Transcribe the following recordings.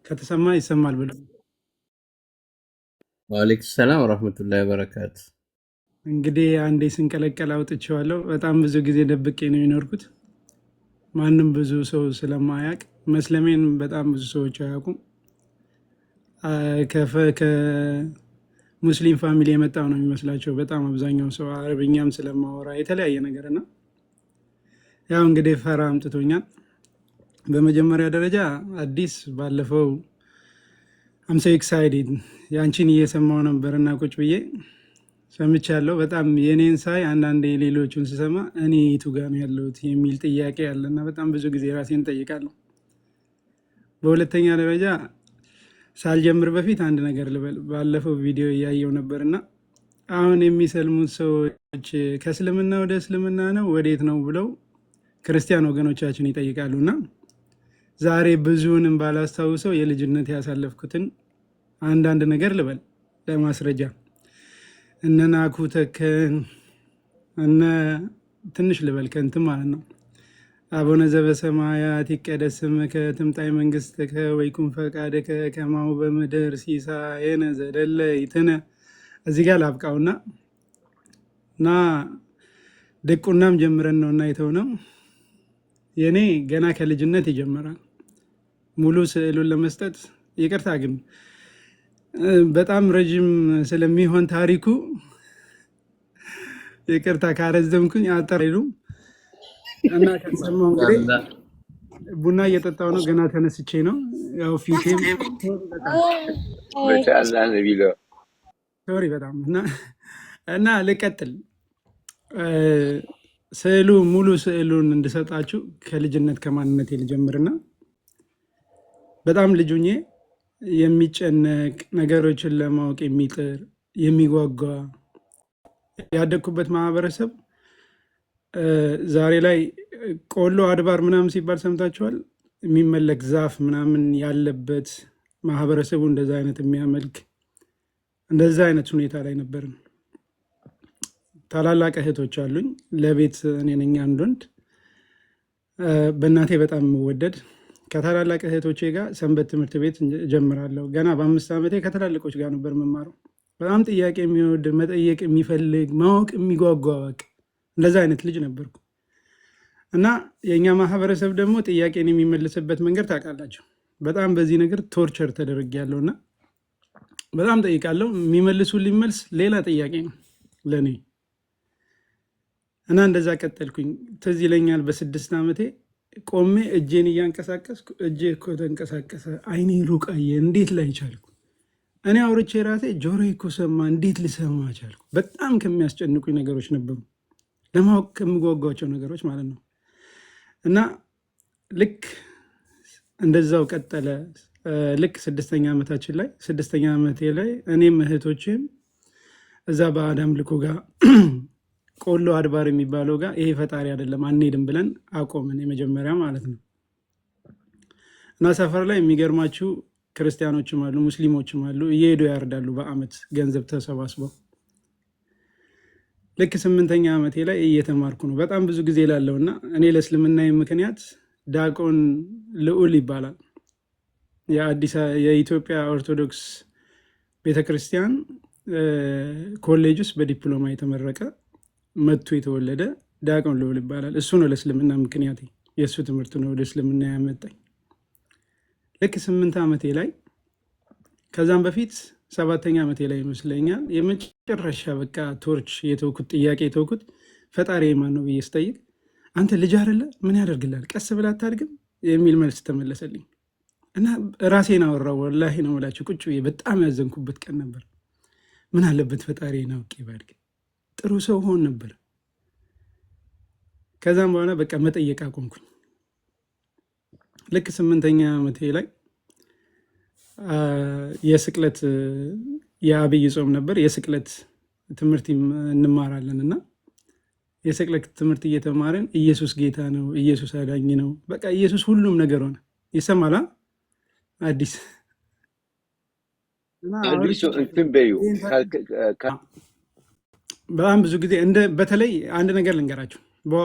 ከተሰማ ይሰማል ብሎ ወአለይኩም ሰላም ወራህመቱላሂ ወበረካቱ። እንግዲህ አንዴ ስንቀለቀል አውጥቼዋለሁ። በጣም ብዙ ጊዜ ደብቄ ነው የኖርኩት። ማንም ብዙ ሰው ስለማያውቅ መስለሜን በጣም ብዙ ሰዎች አያውቁም። ከሙስሊም ፋሚሊ የመጣው ነው የሚመስላቸው በጣም አብዛኛው ሰው አረብኛም ስለማወራ የተለያየ ነገር እና ያው እንግዲህ ፈራ አምጥቶኛል። በመጀመሪያ ደረጃ አዲስ ባለፈው አምሶ ኤክሳይትድ ያንቺን እየሰማው ነበርና ቁጭ ብዬ ሰምቻለሁ። በጣም የኔን ሳይ አንዳንዴ ሌሎቹን ስሰማ እኔ የቱ ጋር ነው ያለሁት የሚል ጥያቄ አለና በጣም ብዙ ጊዜ ራሴን እጠይቃለሁ። በሁለተኛ ደረጃ ሳልጀምር በፊት አንድ ነገር ልበል። ባለፈው ቪዲዮ እያየው ነበርና አሁን የሚሰልሙት ሰዎች ከእስልምና ወደ እስልምና ነው ወዴት ነው ብለው ክርስቲያን ወገኖቻችን ይጠይቃሉና ዛሬ ብዙውንም ባላስታውሰው የልጅነት ያሳለፍኩትን አንዳንድ ነገር ልበል ለማስረጃ። እነ ናኩ ተከን እነ ትንሽ ልበል ከንት ማለት ነው። አቡነ ዘበሰማያት ይቀደስ ስምከ ትምጣይ መንግሥትከ ወይኩን ፈቃድከ ከማሁ በምድር ሲሳየነ ዘለለዕለትነ። እዚህ ጋር ላብቃውና እና ድቁናም ጀምረን ነውና የተውነው የኔ ገና ከልጅነት ይጀምራል። ሙሉ ስዕሉን ለመስጠት ይቅርታ ግን በጣም ረጅም ስለሚሆን ታሪኩ ይቅርታ ካረዘምኩኝ አጠሬሉ እና ከተሰማው እንግዲህ ቡና እየጠጣው ነው። ገና ተነስቼ ነው ያው ፊቴም ሶሪ በጣም እና ልቀጥል። ስዕሉ ሙሉ ስዕሉን እንድሰጣችሁ ከልጅነት ከማንነቴ ልጀምርና በጣም ልጁኜ የሚጨነቅ ነገሮችን ለማወቅ የሚጥር የሚጓጓ ያደግኩበት ማህበረሰብ ዛሬ ላይ ቆሎ አድባር ምናምን ሲባል ሰምታችኋል። የሚመለክ ዛፍ ምናምን ያለበት ማህበረሰቡ እንደዛ አይነት የሚያመልክ እንደዛ አይነት ሁኔታ ላይ ነበርን። ታላላቅ እህቶች አሉኝ። ለቤት እኔ ነኝ አንድ ወንድ። በእናቴ በጣም የምወደድ ከታላላቅ እህቶቼ ጋር ሰንበት ትምህርት ቤት ጀምራለሁ። ገና በ5 ዓመቴ ከትላልቆች ጋር ነበር የምማረው። በጣም ጥያቄ የሚወድ መጠየቅ የሚፈልግ ማወቅ የሚጓጓ በቃ እንደዛ አይነት ልጅ ነበርኩ እና የእኛ ማህበረሰብ ደግሞ ጥያቄን የሚመልስበት መንገድ ታውቃላቸው። በጣም በዚህ ነገር ቶርቸር ተደርጌያለሁ እና በጣም ጠይቃለሁ። የሚመልሱልኝ መልስ ሌላ ጥያቄ ነው ለእኔ እና እንደዛ ቀጠልኩኝ። ትዝ ይለኛል በ6 ዓመቴ ቆሜ እጄን እያንቀሳቀስኩ እጄ እኮ ተንቀሳቀሰ፣ አይኔ ሩቅ አየ፣ እንዴት ላይ ቻልኩ? እኔ አውርቼ ራሴ ጆሮ እኮ ሰማ፣ እንዴት ልሰማ ቻልኩ? በጣም ከሚያስጨንቁኝ ነገሮች ነበሩ፣ ለማወቅ ከምጓጓቸው ነገሮች ማለት ነው። እና ልክ እንደዛው ቀጠለ። ልክ 6ኛ ዓመታችን ላይ 6ኛ ዓመቴ ላይ እኔም እህቶችም እዛ በአዳም ልኮ ጋር ቆሎ አድባር የሚባለው ጋር ይሄ ፈጣሪ አይደለም አንሄድም ብለን አቆምን፣ የመጀመሪያ ማለት ነው። እና ሰፈር ላይ የሚገርማችሁ ክርስቲያኖችም አሉ ሙስሊሞችም አሉ፣ እየሄዱ ያርዳሉ በአመት ገንዘብ ተሰባስበው። ልክ 8ኛ ዓመቴ ላይ እየተማርኩ ነው፣ በጣም ብዙ ጊዜ ላለው እና እኔ ለእስልምና ምክንያት ዲያቆን ልዑል ይባላል። የኢትዮጵያ ኦርቶዶክስ ቤተክርስቲያን ኮሌጅ ውስጥ በዲፕሎማ የተመረቀ መጥቶ የተወለደ ዲያቆን ልዑል ይባላል። እሱ ነው ለእስልምና ምክንያት፣ የእሱ ትምህርት ነው ወደ እስልምና ያመጣኝ። ልክ 8 ዓመቴ ላይ ከዛም በፊት 7ኛ ዓመቴ ላይ ይመስለኛል የመጨረሻ በቃ ቶርች የተውኩት ጥያቄ የተውኩት ፈጣሪ ማን ነው ብዬ ስጠይቅ አንተ ልጅ አይደለ ምን ያደርግላል ቀስ ብላ አታድግም የሚል መልስ ተመለሰልኝ እና ራሴን አወራው። ወላሂ ነው የምላችሁ ቁጭ ብዬ በጣም ያዘንኩበት ቀን ነበር። ምን አለበት ፈጣሪ አውቄ ባድግ ጥሩ ሰው ሆን ነበር። ከዛም በኋላ በቃ መጠየቅ አቆምኩኝ። ልክ 8ኛ ዓመቴ ላይ የስቅለት የአብይ ጾም ነበር። የስቅለት ትምህርት እንማራለን እና የስቅለት ትምህርት እየተማርን ኢየሱስ ጌታ ነው፣ ኢየሱስ አዳኝ ነው፣ በቃ ኢየሱስ ሁሉም ነገር ሆነ። ይሰማላ አዲስ በጣም ብዙ ጊዜ በተለይ አንድ ነገር ልንገራችሁ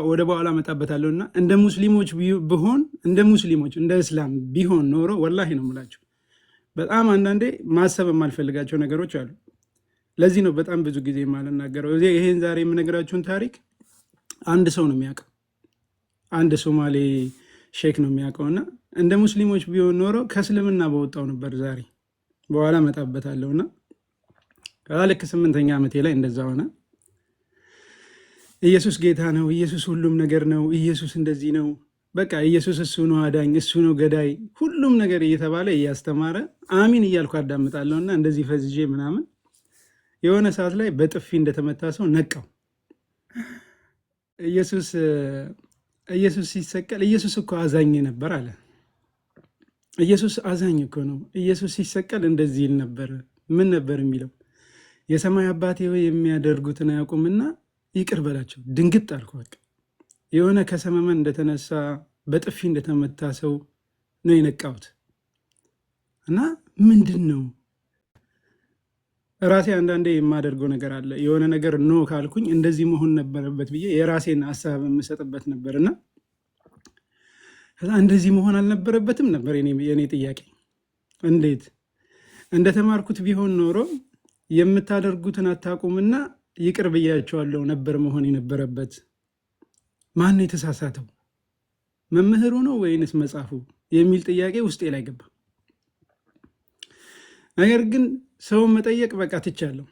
ወደ በኋላ መጣበታለሁ እና እንደ ሙስሊሞች ብሆን እንደ ሙስሊሞች እንደ እስላም ቢሆን ኖሮ ወላሂ ነው የምላችሁ በጣም አንዳንዴ ማሰብ የማልፈልጋቸው ነገሮች አሉ። ለዚህ ነው በጣም ብዙ ጊዜ የማልናገረው። ይሄን ዛሬ የምነግራችሁን ታሪክ አንድ ሰው ነው የሚያውቀው፣ አንድ ሶማሌ ሼክ ነው የሚያውቀው። እና እንደ ሙስሊሞች ቢሆን ኖረው ከእስልምና በወጣው ነበር። ዛሬ በኋላ እመጣበታለሁ። እና ልክ 8ኛ ዓመቴ ላይ እንደዛ ሆነ። ኢየሱስ ጌታ ነው፣ ኢየሱስ ሁሉም ነገር ነው፣ ኢየሱስ እንደዚህ ነው፣ በቃ ኢየሱስ እሱ ነው አዳኝ፣ እሱ ነው ገዳይ፣ ሁሉም ነገር እየተባለ እያስተማረ አሚን እያልኩ አዳምጣለሁ። እና እንደዚህ ፈዝዤ ምናምን የሆነ ሰዓት ላይ በጥፊ እንደተመታ ሰው ነቃው። ኢየሱስ ሲሰቀል ኢየሱስ እኮ አዛኝ ነበር አለ። ኢየሱስ አዛኝ እኮ ነው። ኢየሱስ ሲሰቀል እንደዚህ ይል ነበር። ምን ነበር የሚለው? የሰማይ አባቴ ሆይ የሚያደርጉትን አያውቁምና ይቅር በላቸው። ድንግጥ አልኩ። በቃ የሆነ ከሰመመን እንደተነሳ በጥፊ እንደተመታ ሰው ነው የነቃሁት። እና ምንድን ነው ራሴ አንዳንዴ የማደርገው ነገር አለ። የሆነ ነገር ኖ ካልኩኝ እንደዚህ መሆን ነበረበት ብዬ የራሴን ሀሳብ የምሰጥበት ነበር። እና ከዛ እንደዚህ መሆን አልነበረበትም ነበር የኔ ጥያቄ። እንዴት እንደተማርኩት ቢሆን ኖሮ የምታደርጉትን አታውቁምና ይቅር ብያቸዋለሁ ነበር መሆን የነበረበት። ማን የተሳሳተው መምህሩ ነው ወይንስ መጽሐፉ የሚል ጥያቄ ውስጤ ላይ ገባ። ነገር ግን ሰውን መጠየቅ በቃ ትቻለሁ።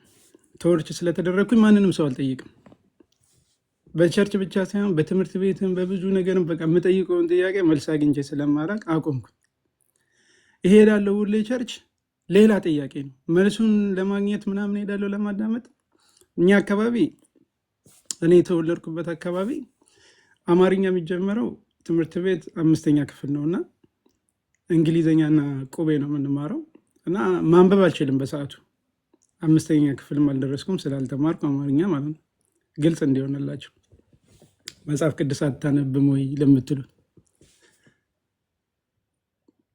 ቶርች ስለተደረግኩኝ ማንንም ሰው አልጠይቅም። በቸርች ብቻ ሳይሆን በትምህርት ቤትም በብዙ ነገርም በቃ የምጠይቀውን ጥያቄ መልስ አግኝቼ ስለማላቅ አቆምኩኝ። እሄዳለሁ ሁሌ ቸርች፣ ሌላ ጥያቄ ነው መልሱን ለማግኘት ምናምን እሄዳለሁ ለማዳመጥ። እኛ አካባቢ እኔ የተወለድኩበት አካባቢ አማርኛ የሚጀመረው ትምህርት ቤት 5ኛ ክፍል ነው እና እንግሊዘኛና ቁቤ ነው የምንማረው። እና ማንበብ አልችልም በሰዓቱ 5ኛ ክፍልም አልደረስኩም ስላልተማርኩ አማርኛ ማለት ነው። ግልጽ እንዲሆንላቸው መጽሐፍ ቅዱስ አታነብም ወይ ለምትሉት፣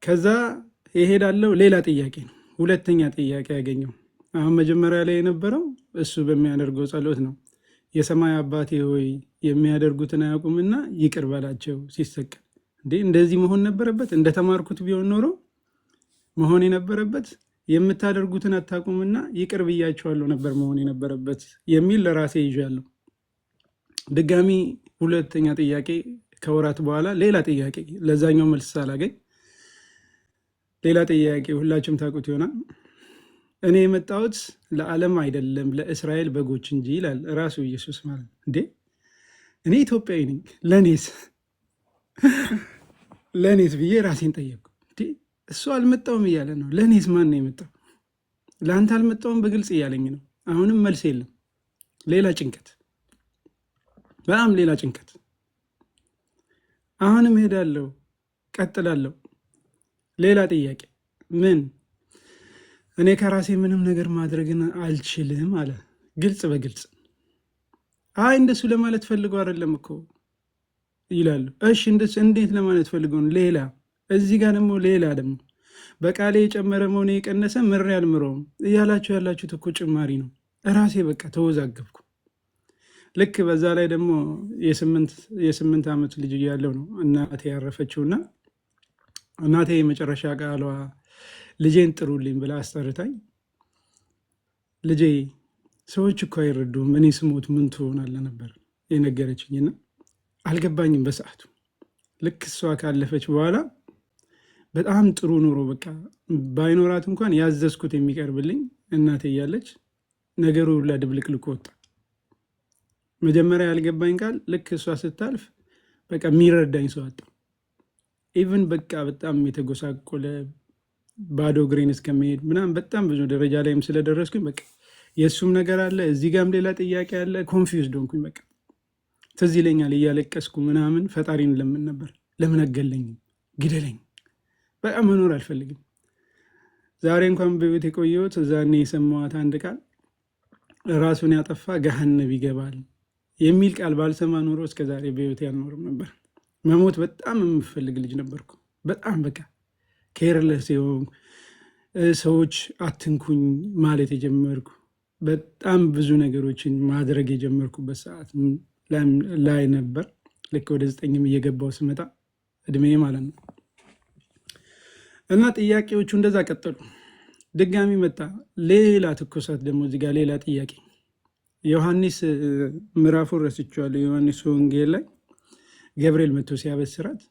ከዛ ይሄዳለው ሌላ ጥያቄ ነው። ሁለተኛ ጥያቄ ያገኘው አሁን መጀመሪያ ላይ የነበረው እሱ በሚያደርገው ጸሎት ነው። የሰማይ አባቴ ሆይ የሚያደርጉትን አያውቁምና ይቅር በላቸው ሲሰቀል። እንዴ እንደዚህ መሆን ነበረበት? እንደተማርኩት ቢሆን ኖሮ መሆን የነበረበት የምታደርጉትን አታውቁምና ይቅር ብያቸዋለሁ ነበር መሆን የነበረበት የሚል ለራሴ ይዣለሁ። ድጋሚ ሁለተኛ ጥያቄ ከወራት በኋላ ሌላ ጥያቄ፣ ለዛኛው መልስ ሳላገኝ ሌላ ጥያቄ። ሁላችሁም ታውቁት ይሆናል። እኔ የመጣሁት ለዓለም አይደለም ለእስራኤል በጎች እንጂ ይላል ራሱ ኢየሱስ ማለት ነው። እንዴ እኔ ኢትዮጵያዊ ነኝ፣ ለእኔስ ብዬ ራሴን ጠየቅኩ። እሱ አልመጣውም እያለ ነው። ለእኔስ ማን ነው የመጣው? ለአንተ አልመጣውም በግልጽ እያለኝ ነው። አሁንም መልስ የለም። ሌላ ጭንቀት፣ በጣም ሌላ ጭንቀት። አሁንም ሄዳለሁ፣ ቀጥላለሁ። ሌላ ጥያቄ፣ ምን እኔ ከራሴ ምንም ነገር ማድረግን አልችልም አለ ግልጽ በግልጽ። አይ እንደሱ ለማለት ፈልገው አይደለም እኮ ይላሉ። እሺ እንደሱ እንዴት ለማለት ፈልገው? ሌላ እዚህ ጋር ደግሞ ሌላ ደግሞ በቃሌ የጨመረ መሆን የቀነሰ ምሬ አልምረውም እያላችሁ ያላችሁት እኮ ጭማሪ ነው። እራሴ በቃ ተወዛገብኩ። ልክ በዛ ላይ ደግሞ የ8 ዓመት ልጅ እያለሁ ነው እናቴ ያረፈችውና እናቴ የመጨረሻ ቃሏ ልጄን ጥሩልኝ ብላ አስጠርታኝ፣ ልጄ ሰዎች እኮ አይረዱም፣ እኔ ስሞት ምን ትሆናለህ ነበር የነገረችኝና አልገባኝም በሰዓቱ። ልክ እሷ ካለፈች በኋላ በጣም ጥሩ ኑሮ በቃ ባይኖራት እንኳን ያዘዝኩት የሚቀርብልኝ እናቴ እያለች ነገሩ ሁላ ድብልቅልቅ ወጣ። መጀመሪያ ያልገባኝ ቃል ልክ እሷ ስታልፍ በቃ የሚረዳኝ ሰው አጣ። ኢቭን በቃ በጣም የተጎሳቆለ ባዶ እግሬን እስከመሄድ ምናምን በጣም ብዙ ደረጃ ላይም ስለደረስኩኝ በቃ የእሱም ነገር አለ፣ እዚህ ጋም ሌላ ጥያቄ አለ። ኮንፊውዝድ ሆንኩኝ። በቃ ትዝ ይለኛል እያለቀስኩ ምናምን ፈጣሪን ለምን ነበር፣ ለምን አገለኝም፣ ግደለኝ፣ በቃ መኖር አልፈልግም። ዛሬ እንኳን በቤት የቆየሁት እዛኔ የሰማኋት አንድ ቃል ራሱን ያጠፋ ገሃነብ ይገባል የሚል ቃል ባልሰማ ኖሮ እስከ ዛሬ በህይወት ያልኖርም ነበር። መሞት በጣም የምፈልግ ልጅ ነበርኩ። በጣም በቃ ኬርለስ የሆንኩ ሰዎች አትንኩኝ ማለት የጀመርኩ በጣም ብዙ ነገሮችን ማድረግ የጀመርኩበት ሰዓት ላይ ነበር። ልክ ወደ 9 እየገባው ስመጣ እድሜ ማለት ነው። እና ጥያቄዎቹ እንደዛ ቀጠሉ። ድጋሚ መጣ ሌላ ትኩሳት። ደግሞ እዚህ ጋር ሌላ ጥያቄ ዮሐንስ ምዕራፉን ረስቼዋለሁ። ዮሐንስ ወንጌል ላይ ገብርኤል መጥቶ ሲያበስራት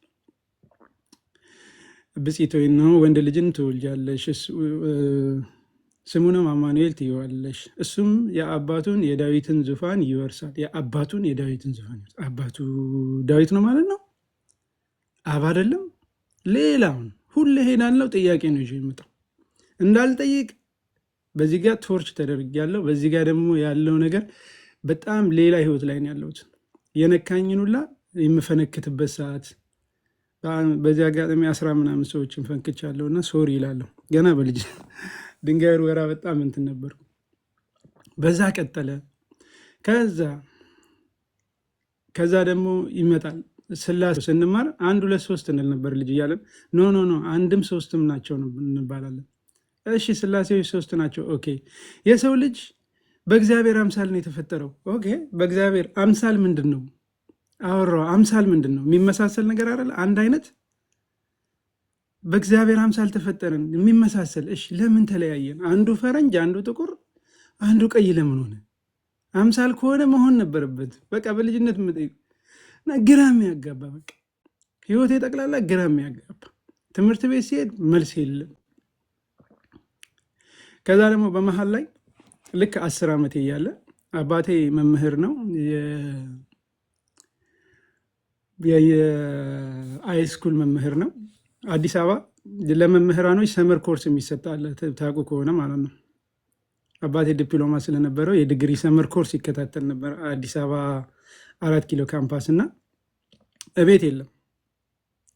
ብፅዕት ሆይ ነው ወንድ ልጅን ትወልጃለሽ፣ ስሙንም አማኑኤል ትይዋለሽ፣ እሱም የአባቱን የዳዊትን ዙፋን ይወርሳል። የአባቱን የዳዊትን ዙፋን ይወርሳል። አባቱ ዳዊት ነው ማለት ነው? አብ አይደለም። ሌላውን ሁሌ ሄዳለው ጥያቄ ነው ይዤ የምመጣው እንዳልጠይቅ። በዚህ ጋር ቶርች ተደርጊያለሁ። በዚህ ጋር ደግሞ ያለው ነገር በጣም ሌላ ህይወት ላይ ነው ያለሁት። የነካኝን ሁላ የምፈነክትበት ሰዓት። በዚህ አጋጣሚ 10 ምናምን ሰዎችን ፈንክቻለሁ እና ሶሪ ይላለሁ። ገና በልጅ ድንጋይ ወራ በጣም እንትን ነበርኩ። በዛ ቀጠለ። ከዛ ደግሞ ይመጣል ስላሴ ስንማር 1 2 3 እንል ነበር ልጅ እያለን። ኖ 1ም 3ም ናቸው እንባላለን። እሺ ስላሴዎች 3 ናቸው። ኦኬ የሰው ልጅ በእግዚአብሔር አምሳል ነው የተፈጠረው። ኦኬ በእግዚአብሔር አምሳል ምንድን ነው? አወራው። አምሳል ምንድን ነው? የሚመሳሰል ነገር አይደል? አንድ አይነት በእግዚአብሔር አምሳል ተፈጠረን የሚመሳሰል። እሺ ለምን ተለያየን? አንዱ ፈረንጅ፣ አንዱ ጥቁር፣ አንዱ ቀይ ለምን ሆነ? አምሳል ከሆነ መሆን ነበረበት። በቃ በልጅነት ግራ የሚያጋባ በቃ ህይወቴ ጠቅላላ ግራ የሚያጋባ። ትምህርት ቤት ሲሄድ መልስ የለም። ከዛ ደግሞ በመሀል ላይ ልክ 10 ዓመቴ እያለ አባቴ መምህር ነው፣ የሃይስኩል መምህር ነው። አዲስ አበባ ለመምህራኖች ሰመር ኮርስ የሚሰጣል ታውቁ ከሆነ ማለት ነው። አባቴ ዲፕሎማ ስለነበረው የዲግሪ ሰመር ኮርስ ይከታተል ነበር አዲስ አበባ 4 ኪሎ ካምፓስ። እና እቤት የለም።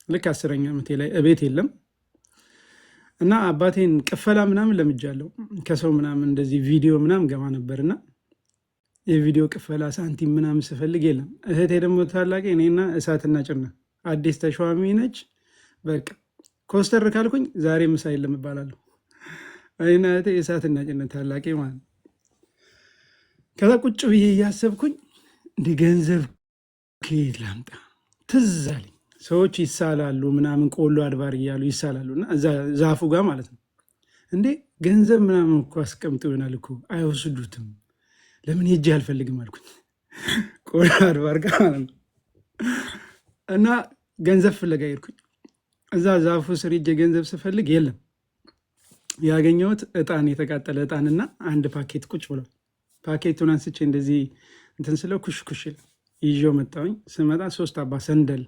ልክ 10ኛ ዓመቴ ላይ እቤት የለም። እና አባቴን ቅፈላ ምናምን ለምጃለሁ። ከሰው ምናምን እንደዚህ ቪዲዮ ምናምን ገባ ነበርና የቪዲዮ ቅፈላ ሳንቲም ምናምን ስፈልግ የለም። እህቴ ደግሞ ታላቂ እኔና እሳትና ጭና አዲስ ተሿሚ ነች። በቃ ኮስተር ካልኩኝ ዛሬ ምሳ የለም እባላለሁ። እኔና እህቴ እሳትና ጭነት ታላቂ ማለት። ከዛ ቁጭ ብዬ እያሰብኩኝ እንደ ገንዘብ ከየት ላምጣ ትዝ አለኝ። ሰዎች ይሳላሉ ምናምን ቆሎ አድባር እያሉ ይሳላሉ እና እዛ ዛፉ ጋር ማለት ነው። እንዴ ገንዘብ ምናምን እኮ አስቀምጡ ይሆናል እኮ አይወስዱትም፣ ለምን ሄጄ አልፈልግም አልኩኝ። ቆሎ አድባር ጋር ማለት ነው። እና ገንዘብ ፍለጋ ሄድኩኝ። እዛ ዛፉ ስር ሄጄ ገንዘብ ስፈልግ የለም። ያገኘሁት እጣን፣ የተቃጠለ እጣንና አንድ ፓኬት ቁጭ ብሏል። ፓኬቱን አንስቼ እንደዚህ እንትን ስለው ኩሽ ይዤው መጣሁኝ። ስመጣ 3 አባ ሰንደል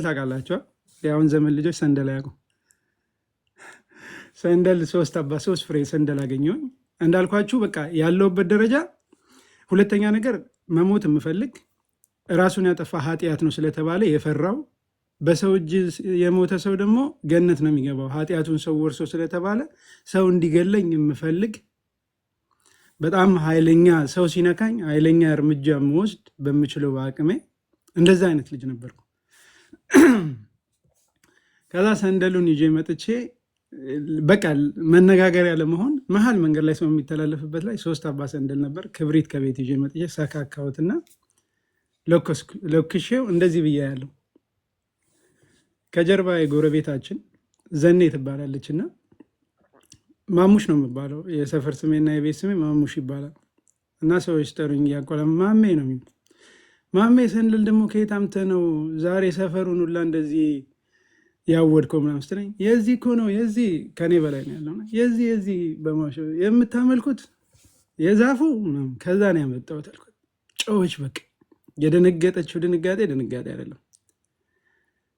ታውቃላችኋል? የአሁን ዘመን ልጆች ሰንደል አያውቁም። ሰንደል 3 ፍሬ ሰንደል አገኘሁኝ። እንዳልኳችሁ በቃ ያለውበት ደረጃ። ሁለተኛ ነገር መሞት የምፈልግ ራሱን ያጠፋ ኃጢአት ነው ስለተባለ የፈራው። በሰው እጅ የሞተ ሰው ደግሞ ገነት ነው የሚገባው ኃጢአቱን ሰው ወርሶ ስለተባለ ሰው እንዲገለኝ የምፈልግ በጣም ኃይለኛ፣ ሰው ሲነካኝ ኃይለኛ እርምጃ የምወስድ በምችለው በአቅሜ እንደዛ አይነት ልጅ ነበርኩ። ከዛ ሰንደሉን ይዤ መጥቼ በቃ መነጋገሪያ ለመሆን መሀል መንገድ ላይ ሰው የሚተላለፍበት ላይ 3 አባ ሰንደል ነበር። ክብሪት ከቤት ይዤ መጥቼ ሰካካሁትና ለኩሼው እንደዚህ ብያ ያለው። ከጀርባ የጎረቤታችን ዘኔ ትባላለች እና ማሙሽ ነው የሚባለው። የሰፈር ስሜና የቤት ስሜ ማሙሽ ይባላል። እና ሰዎች ጠሩኝ እያቆላ ማሜ ነው የሚሉ። ማሜ ሰንደል ደግሞ ከየት አምጥተህ ነው ዛሬ ሰፈሩን ሁላ እንደዚህ ያወድከው ምናምን ስትለኝ፣ የዚህ እኮ ነው የዚህ ከኔ በላይ ነው ያለው የዚህ በማሽ የምታመልኩት የዛፉ ምናምን ከዛ ነው ያመጣሁት አልኩት። ጮኸች። በቃ የደነገጠችው ድንጋጤ አይደለም።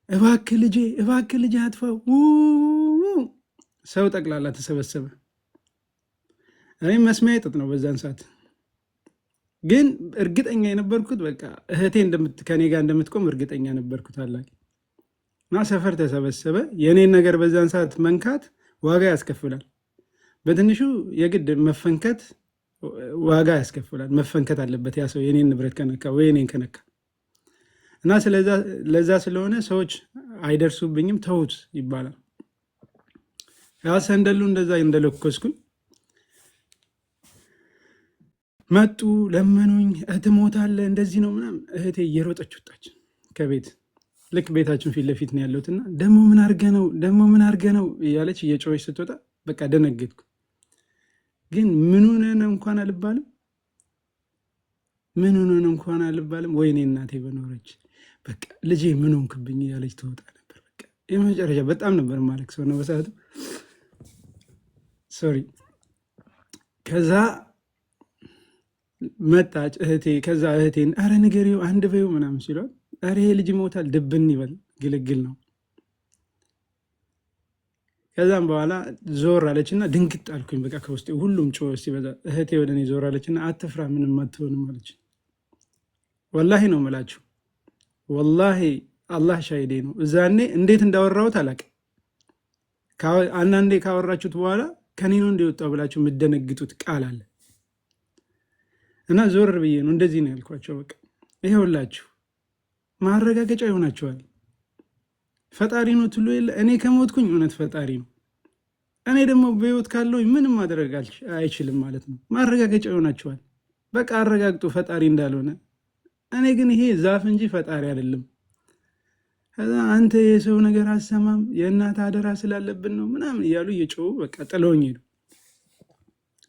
እባክህ ልጄ አጥፋው። ሰው ጠቅላላ ተሰበሰበ። እኔም መስሚያ ጥጥ ነው በዛን ሰዓት። ግን እርግጠኛ የነበርኩት በቃ እህቴ ከኔ ጋር እንደምትቆም እርግጠኛ ነበርኩት ታላቅ። እና ሰፈር ተሰበሰበ። የእኔን ነገር በዛን ሰዓት መንካት ዋጋ ያስከፍላል። በትንሹ የግድ መፈንከት ዋጋ ያስከፍላል። መፈንከት አለበት ያ ሰው የኔን ንብረት ከነካ ወይ እኔን ከነካ። እና ለዛ ስለሆነ ሰዎች አይደርሱብኝም ተውት ይባላል። ያ ሰንደሉ እንደዛ እንደለኮስኩኝ መጡ፣ ለመኑኝ። ትሞታለህ እንደዚህ ነው ምናምን። እህቴ እየሮጠች ወጣች ከቤት። ልክ ቤታችን ፊት ለፊት ነው ያለሁትና ደግሞ ምን አድርገ ነው እያለች እየጮኸች ስትወጣ በቃ ደነገጥኩ። ግን ምን ሆነን እንኳን አልባልም። ወይኔ እናቴ በኖረች በቃ ልጄ ምን ሆንክብኝ እያለች ትወጣ ነበር። በቃ የመጨረሻ በጣም ነበር ማለቅ ሰው ነው በሰዓቱ ሶሪ። ከዛ መጣች እህቴ። ከዛ እህቴን አረ ንገሪው አንድ በይው ምናምን ሲሏት አረ ይሄ ልጅ ይሞታል ድብን ይበል ግልግል ነው። ከዛም በኋላ ዞር አለችና ድንግጥ አልኩኝ። በቃ ከውስጤ ሁሉም ጮኸ ሲበዛ እህቴ ወደ እኔ ዞር አለችና አትፍራ ምንም አትሆንም አለች። ወላሂ ነው የምላችሁ፣ ወላሂ አላህ ሻሂዴ ነው። እዛኔ እንዴት እንዳወራሁት አላውቅም። አንዳንዴ ካወራችሁት በኋላ ከኔ ነው እንደወጣው ብላችሁ የምደነግጡት ቃል አለ እና ዞር ብዬ ነው እንደዚህ ነው ያልኳቸው። በቃ ይሄውላችሁ ማረጋገጫ ይሆናችኋል። ፈጣሪ ነው ትሉ የለ እኔ ከሞትኩኝ እውነት ፈጣሪ ነው፣ እኔ ደግሞ በህይወት ካለሁኝ ምንም ማድረግ አይችልም ማለት ነው። ማረጋገጫ ይሆናችኋል። በቃ አረጋግጡ ፈጣሪ እንዳልሆነ። እኔ ግን ይሄ ዛፍ እንጂ ፈጣሪ አይደለም። ከዛ አንተ የሰው ነገር አሰማም የእናት አደራ ስላለብን ነው ምናምን እያሉ እየጮሁ በቃ ጥለውኝ ሄዱ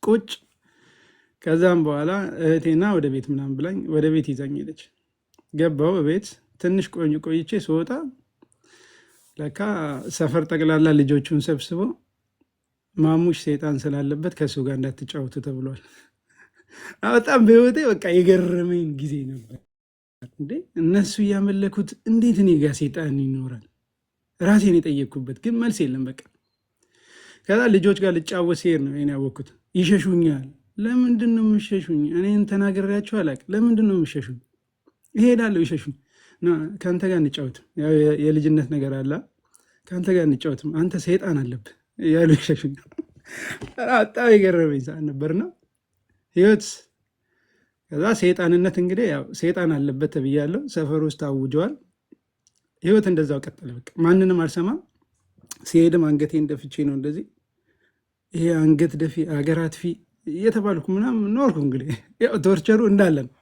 ቁጭ። ከዛም በኋላ እህቴና ወደ ቤት ምናምን ብላኝ ወደ ቤት ይዛኝ ሄደች። ገባው ቤት ትንሽ ቆይቼ ስወጣ ለካ ሰፈር ጠቅላላ ልጆቹን ሰብስቦ ማሙሽ ሰይጣን ስላለበት ከእሱ ጋር እንዳትጫወቱ ተብሏል። በጣም በህይወቴ በቃ የገረመኝ ጊዜ ነበር። እንዴ እነሱ እያመለኩት እንዴት እኔ ጋር ሰይጣን ይኖራል? ራሴን የጠየቅኩበት ግን መልስ የለም። በቃ ከዛ ልጆች ጋር ልጫወት ሲሄድ ነው ያወቅኩት። ይሸሹኛል። ለምንድን ነው የምሸሹኝ? እኔን ተናግሬያቸው አላውቅም። ለምንድን ነው የምሸሹኝ? እሄዳለሁ፣ ይሸሹኝ። ከአንተ ጋር እንጫወትም፣ የልጅነት ነገር አለ፣ ከአንተ ጋር እንጫወትም፣ አንተ ሰይጣን አለብህ እያሉ ይሸሹኝ። በጣም የገረመኝ ሰዓት ነበርና ህይወት። ከዛ ሰይጣንነት እንግዲህ ያው ሰይጣን አለበት ተብያለሁ፣ ሰፈር ውስጥ አውጀዋል። ህይወት እንደዛው ቀጠለ። በቃ ማንንም አልሰማም። ሲሄድም አንገቴን ደፍቼ ነው እንደዚህ፣ ይሄ አንገት ደፊ አገር አጥፊ እየተባልኩ ምናምን ኖርኩ። እንግዲህ ያው ቶርቸሩ እንዳለ ነው።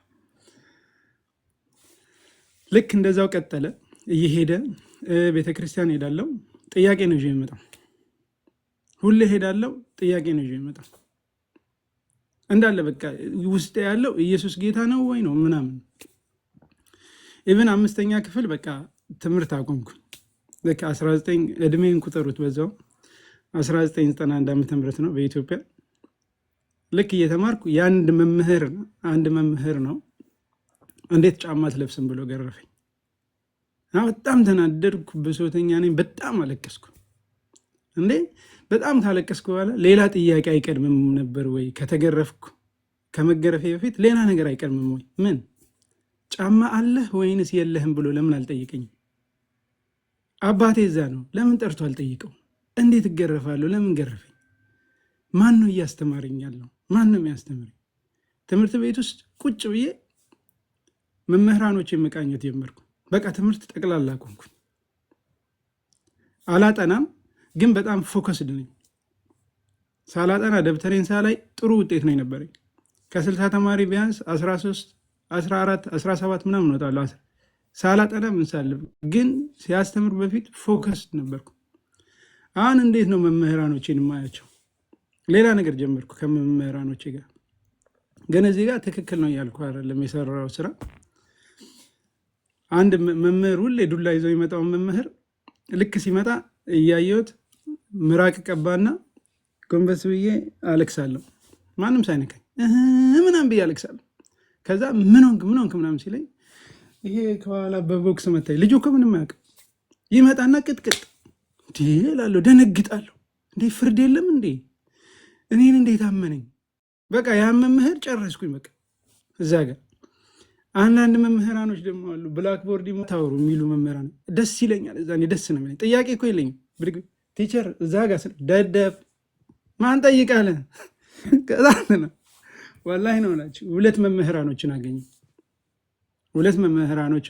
ልክ እንደዛው ቀጠለ እየሄደ ቤተክርስቲያን ሄዳለው፣ ጥያቄ ነው ይዤ የምመጣው። ሁሌ ሄዳለው፣ ጥያቄ ነው ይዤ የምመጣው እንዳለ። በቃ ውስጥ ያለው ኢየሱስ ጌታ ነው ወይ ነው ምናምን። ኢቨን 5ኛ ክፍል በቃ ትምህርት አቆምኩ። ልክ 19 እድሜን ቁጠሩት በዛው 1991 ዓመተ ምህረት ነው በኢትዮጵያ። ልክ እየተማርኩ አንድ መምህር ነው እንዴት ጫማ አትለብስም ብሎ ገረፈኝ። በጣም ተናደድኩ፣ ብሶተኛ ነኝ፣ በጣም አለቀስኩ። እንዴ በጣም ካለቀስኩ በኋላ ሌላ ጥያቄ አይቀድምም ነበር ወይ? ከተገረፍኩ ከመገረፌ በፊት ሌላ ነገር አይቀድምም ወይ? ምን ጫማ አለህ ወይንስ የለህም ብሎ ለምን አልጠየቀኝም? አባቴ እዛ ነው፣ ለምን ጠርቶ አልጠይቀው? እንዴት እገረፋለሁ? ለምን ገረፈኝ? ማን ነው እያስተማረኝ ያለው? ማን ነው የሚያስተምረኝ? ትምህርት ቤት ውስጥ ቁጭ ብዬ መምህራኖች የመቃኘት ጀመርኩ። በቃ ትምህርት ጠቅላላ ቆንኩኝ። አላጠናም፣ ግን በጣም ፎከስድ ነኝ። ሳላጠና ደብተሬን ሳላይ ጥሩ ውጤት ነው የነበረኝ። ከ60 ተማሪ ቢያንስ 13፣ 14፣ 17 ምናምን እወጣለሁ። ሳላጠና ምንሳልብ፣ ግን ሲያስተምር በፊት ፎከስድ ነበርኩ። አሁን እንዴት ነው መምህራኖቼን የማያቸው? ሌላ ነገር ጀመርኩ ከመምህራኖቼ ጋር። ግን እዚህ ጋር ትክክል ነው እያልኩ አይደለም የሰራው ስራ። አንድ መምህር ሁሌ ዱላ ይዞ የሚመጣውን መምህር ልክ ሲመጣ እያየሁት ምራቅ ቀባና ጎንበስ ብዬ አለቅሳለሁ። ማንም ሳይነካኝ ምናምን ብዬ አለቅሳለሁ። ከዛ ምን ሆንክ ምናምን ሲለኝ ይሄ ከኋላ በቦክስ መታኝ። ልጁ እኮ ምንም አያውቅም። ይመጣና ቅጥቅጥ እላለሁ፣ ደነግጣለሁ። እንዴ ፍርድ የለም እንዴ? እኔን እንዴት አመነኝ? በቃ ያን መምህር ጨረስኩኝ። በቃ እዛ ጋር አንዳንድ መምህራኖች ደግሞ አሉ ብላክቦርድ ታወሩ የሚሉ መምህራን ደስ ይለኛል። እዛ ደስ ነው የሚለኝ። ጥያቄ እኮ የለኝም። ቲቸር እዛ ጋር ደደብ ማን ጠይቃለ? ነው ወላሂ ነው ናቸው። 2 መምህራኖችን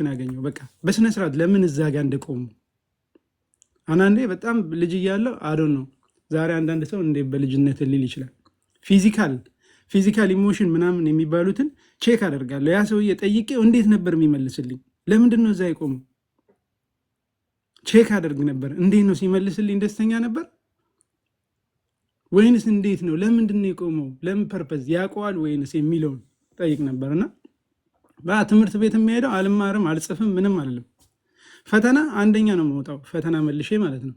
አገኘው። በቃ በስነስርዓት ለምን እዛ ጋር እንደቆሙ። አንዳንዴ በጣም ልጅ እያለው አዶን ነው። ዛሬ አንዳንድ ሰው እንዴ በልጅነት ሊል ይችላል። ፊዚካል ኢሞሽን ምናምን የሚባሉትን ቼክ አደርጋለሁ። ያ ሰውዬ ጠይቄው እንዴት ነበር የሚመልስልኝ? ለምንድን ነው እዛ የቆሙ? ቼክ አደርግ ነበር። እንዴት ነው ሲመልስልኝ ደስተኛ ነበር ወይንስ እንዴት ነው? ለምንድን ነው የቆመው? ለምን ፐርፐዝ ያውቀዋል ወይንስ የሚለውን ጠይቅ ነበርና ትምህርት ቤት የሚሄደው አልማርም፣ አልጽፍም፣ ምንም አይደለም። ፈተና አንደኛ ነው የምወጣው፣ ፈተና መልሼ ማለት ነው።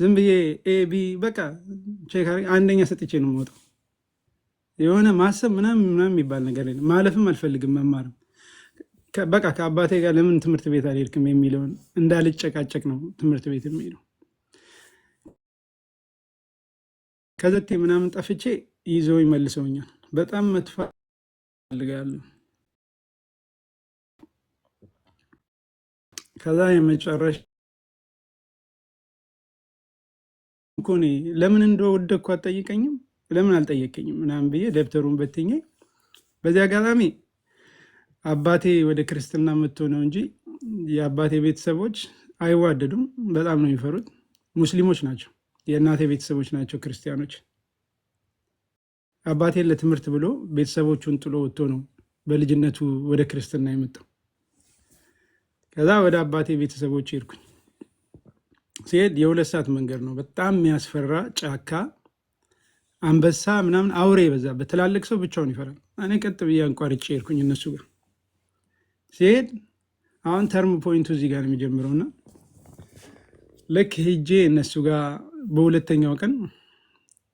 ዝም ብዬ ኤቢ በቃ ቼክ አንደኛ ሰጥቼ ነው የምወጣው። የሆነ ማሰብ ምናምን የሚባል ነገር የለም። ማለፍም አልፈልግም፣ መማርም በቃ ከአባቴ ጋር ለምን ትምህርት ቤት አልሄድክም የሚለውን እንዳልጨቃጨቅ ነው ትምህርት ቤት የሚሄደው። ከዘቴ ምናምን ጠፍቼ ይዘው ይመልሰውኛል። በጣም መጥፋ ፈልጋለሁ። ከዛ የመጨረሻ እኮ እኔ ለምን እንደወደድኩ አትጠይቀኝም፣ ለምን አልጠየቀኝም ምናምን ብዬ ደብተሩን በትኜ፣ በዚህ አጋጣሚ አባቴ ወደ ክርስትና መጥቶ ነው እንጂ የአባቴ ቤተሰቦች አይዋደዱም። በጣም ነው የሚፈሩት። ሙስሊሞች ናቸው። የእናቴ ቤተሰቦች ናቸው ክርስቲያኖች። አባቴን ለትምህርት ብሎ ቤተሰቦቹን ጥሎ ወጥቶ ነው በልጅነቱ ወደ ክርስትና የመጣው። ከዛ ወደ አባቴ ቤተሰቦች ሄድኩኝ። ሲሄድ የ2 ሰዓት መንገድ ነው። በጣም የሚያስፈራ ጫካ፣ አንበሳ ምናምን አውሬ የበዛበት። ትላልቅ ሰው ብቻውን ይፈራል። እኔ ቀጥ ብዬ አንቋርጬ ሄድኩኝ እነሱ ጋር። ሲሄድ አሁን ተርም ፖይንቱ እዚህ ጋር ነው የሚጀምረውና ልክ ሄጄ እነሱ ጋር በሁለተኛው ቀን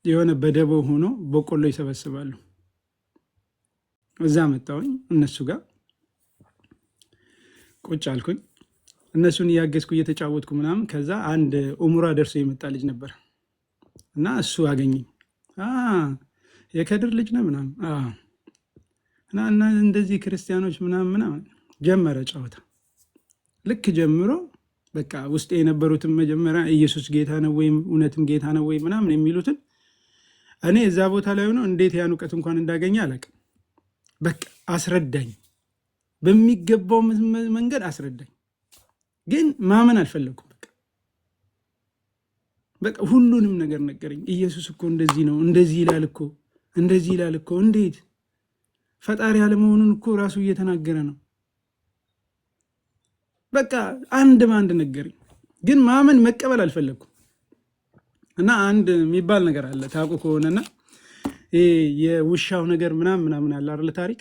የሆነ በደቦ ሆኖ በቆሎ ይሰበስባሉ። እዛ መጣሁኝ እነሱ ጋር ቁጭ አልኩኝ። እነሱን እያገዝኩ እየተጫወትኩ ምናምን። ከዛ አንድ ኡምራ ደርሶ የመጣ ልጅ ነበር እና እሱ አገኘኝ። የከድር ልጅ ነው ምናምን እና እንደዚህ ክርስቲያኖች ምናምን ጀመረ ጨዋታ። ልክ ጀምሮ በቃ ውስጥ የነበሩትን መጀመሪያ ኢየሱስ ጌታ ነው ወይም እውነትም ጌታ ነው ወይ ምናምን የሚሉትን እኔ እዛ ቦታ ላይ ሆነው እንዴት ያን እውቀት እንኳን እንዳገኘ አላውቅም። በቃ አስረዳኝ፣ በሚገባው መንገድ አስረዳኝ። ግን ማመን አልፈለግኩም። በቃ ሁሉንም ነገር ነገረኝ። ኢየሱስ እኮ እንደዚህ ነው፣ እንደዚህ ይላል እኮ፣ እንደዚህ ይላል እኮ። እንዴት ፈጣሪ ያለመሆኑን እኮ ራሱ እየተናገረ ነው። በቃ አንድ በአንድ ነገረኝ። ግን ማመን መቀበል አልፈለግኩም። እና አንድ የሚባል ነገር አለ ታውቁ ከሆነና የውሻው ነገር ምናምን አለ አይደል? ታሪክ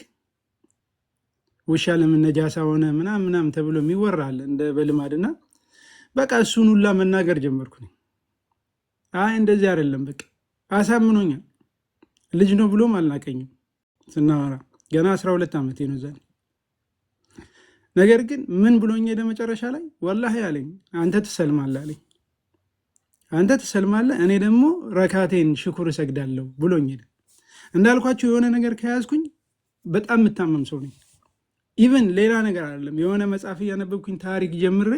ውሻ ለምን ነጃሳ ሆነ ምናምን ተብሎ የሚወራ አለ እንደ በልማድና በቃ እሱን ሁላ መናገር ጀመርኩ። አይ እንደዚህ አይደለም፣ በቃ አሳምኖኛል። ልጅ ነው ብሎም አልናቀኝም። ስናወራ ገና 12 ዓመቴ ነው ዛሬ። ነገር ግን ምን ብሎኝ ሄደ መጨረሻ ላይ? ወላሂ አለኝ አንተ ትሰልማለህ አለኝ። አንተ ትሰልማለህ፣ እኔ ደግሞ ረካቴን ሽኩር እሰግዳለሁ ብሎኝ ሄደ። እንዳልኳቸው የሆነ ነገር ከያዝኩኝ በጣም የምታመም ሰው ነኝ። ኢቨን ሌላ ነገር አይደለም፣ የሆነ መጽሐፍ እያነበብኩኝ ታሪክ ጀምሬ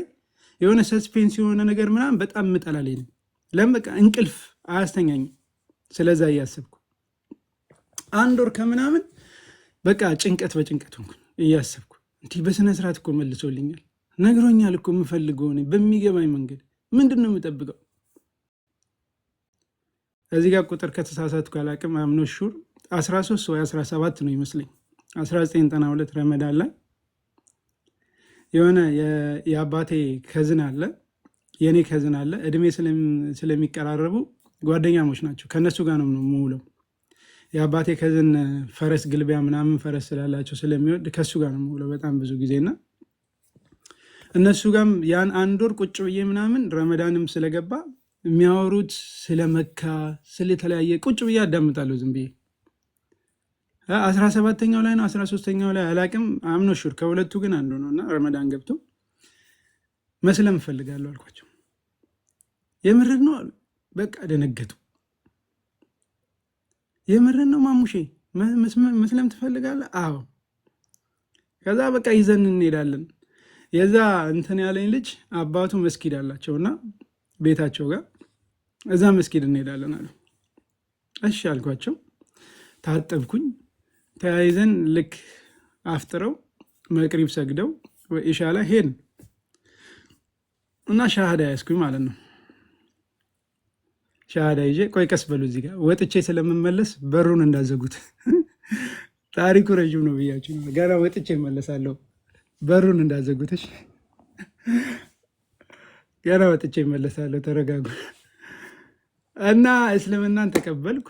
የሆነ ሰስፔንስ የሆነ ነገር ምናምን በጣም ምጠላለኝ ነው። ለምን በቃ እንቅልፍ አያስተኛኝም። ስለዛ እያሰብኩ 1 ወር ከምናምን በቃ ጭንቀት በጭንቀት ሆንኩኝ እያሰብኩ። እንዲህ በስነ ስርዓት እኮ መልሶልኛል፣ ነግሮኛል እኮ የምፈልገው እኔ በሚገባኝ መንገድ። ምንድን ነው የምጠብቀው? እዚህ ጋር ቁጥር ከተሳሳትኩ አላቅም። አምኖ ሹር 13 ወይ 17 ነው ይመስለኝ 1992 ረመዳን ላይ የሆነ የአባቴ ከዝን አለ፣ የእኔ ከዝን አለ። እድሜ ስለሚቀራረቡ ጓደኛሞች ናቸው። ከእነሱ ጋር ነው የምውለው። የአባቴ ከዝን ፈረስ ግልቢያ ምናምን ፈረስ ስላላቸው ስለሚወድ ከእሱ ጋር ነው የምውለው በጣም ብዙ ጊዜና እነሱ ጋርም ያን 1 ወር ቁጭ ብዬ ምናምን ረመዳንም ስለገባ የሚያወሩት ስለ መካ ስለተለያየ ቁጭ ብዬ አዳምጣለሁ ዝም ብዬ። 17ኛው ላይ ነው 13ኛው ላይ አላቅም። አምኖ ሹር ከሁለቱ ግን አንዱ ነው። እና ረመዳን ገብቶ መስለም እፈልጋለሁ አልኳቸው። የምርን ነው አሉ። በቃ ደነገጡ። የምርን ነው ማሙሼ መስለም ትፈልጋለህ? አዎ። ከዛ በቃ ይዘን እንሄዳለን። የዛ እንትን ያለኝ ልጅ አባቱ መስጊድ አላቸውና ቤታቸው ጋር እዛ መስጊድ እንሄዳለን አሉ። እሺ አልኳቸው። ታጠብኩኝ። ተያይዘን ልክ አፍጥረው መቅሪብ ሰግደው ኢሻ ላይ ሄድን እና ሻሃዳ ያስኩኝ ማለት ነው። ሻሃዳ ይዤ ቆይ ቀስ በሉ እዚህ ጋር ወጥቼ ስለምመለስ በሩን እንዳዘጉት። ታሪኩ ረዥም ነው ብያችሁ ነው። ገና ወጥቼ እመለሳለሁ። በሩን እንዳዘጉትሽ ገና ወጥቼ እመለሳለሁ፣ ተረጋጉ። እና እስልምናን ተቀበልኩ።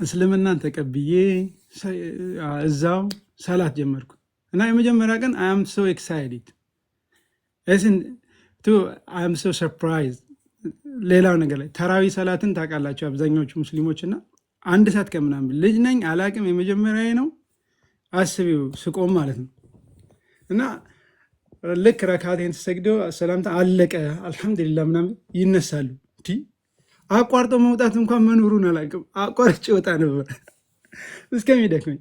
እስልምናን ተቀብዬ እዛው ሰላት ጀመርኩ እና የመጀመሪያ ቀን አም ሶ ኤክሳይትድ አም ሶ ሰርፕራይዝ። ሌላው ነገር ላይ ተራዊ ሰላትን ታውቃላቸው አብዛኛዎቹ ሙስሊሞች እና 1 ሰዓት ከምናምን ልጅ ነኝ አላቅም፣ የመጀመሪያ ነው አስቢው ስቆም ማለት ነው። እና ልክ ረካቴን ተሰግዶ ሰላምታ አለቀ አልሐምዱሊላህ ምናምን ይነሳሉ። አቋርጦ መውጣት እንኳን መኖሩን አላውቅም። አቋርጬ ወጣ ነበር እስከሚደክመኝ።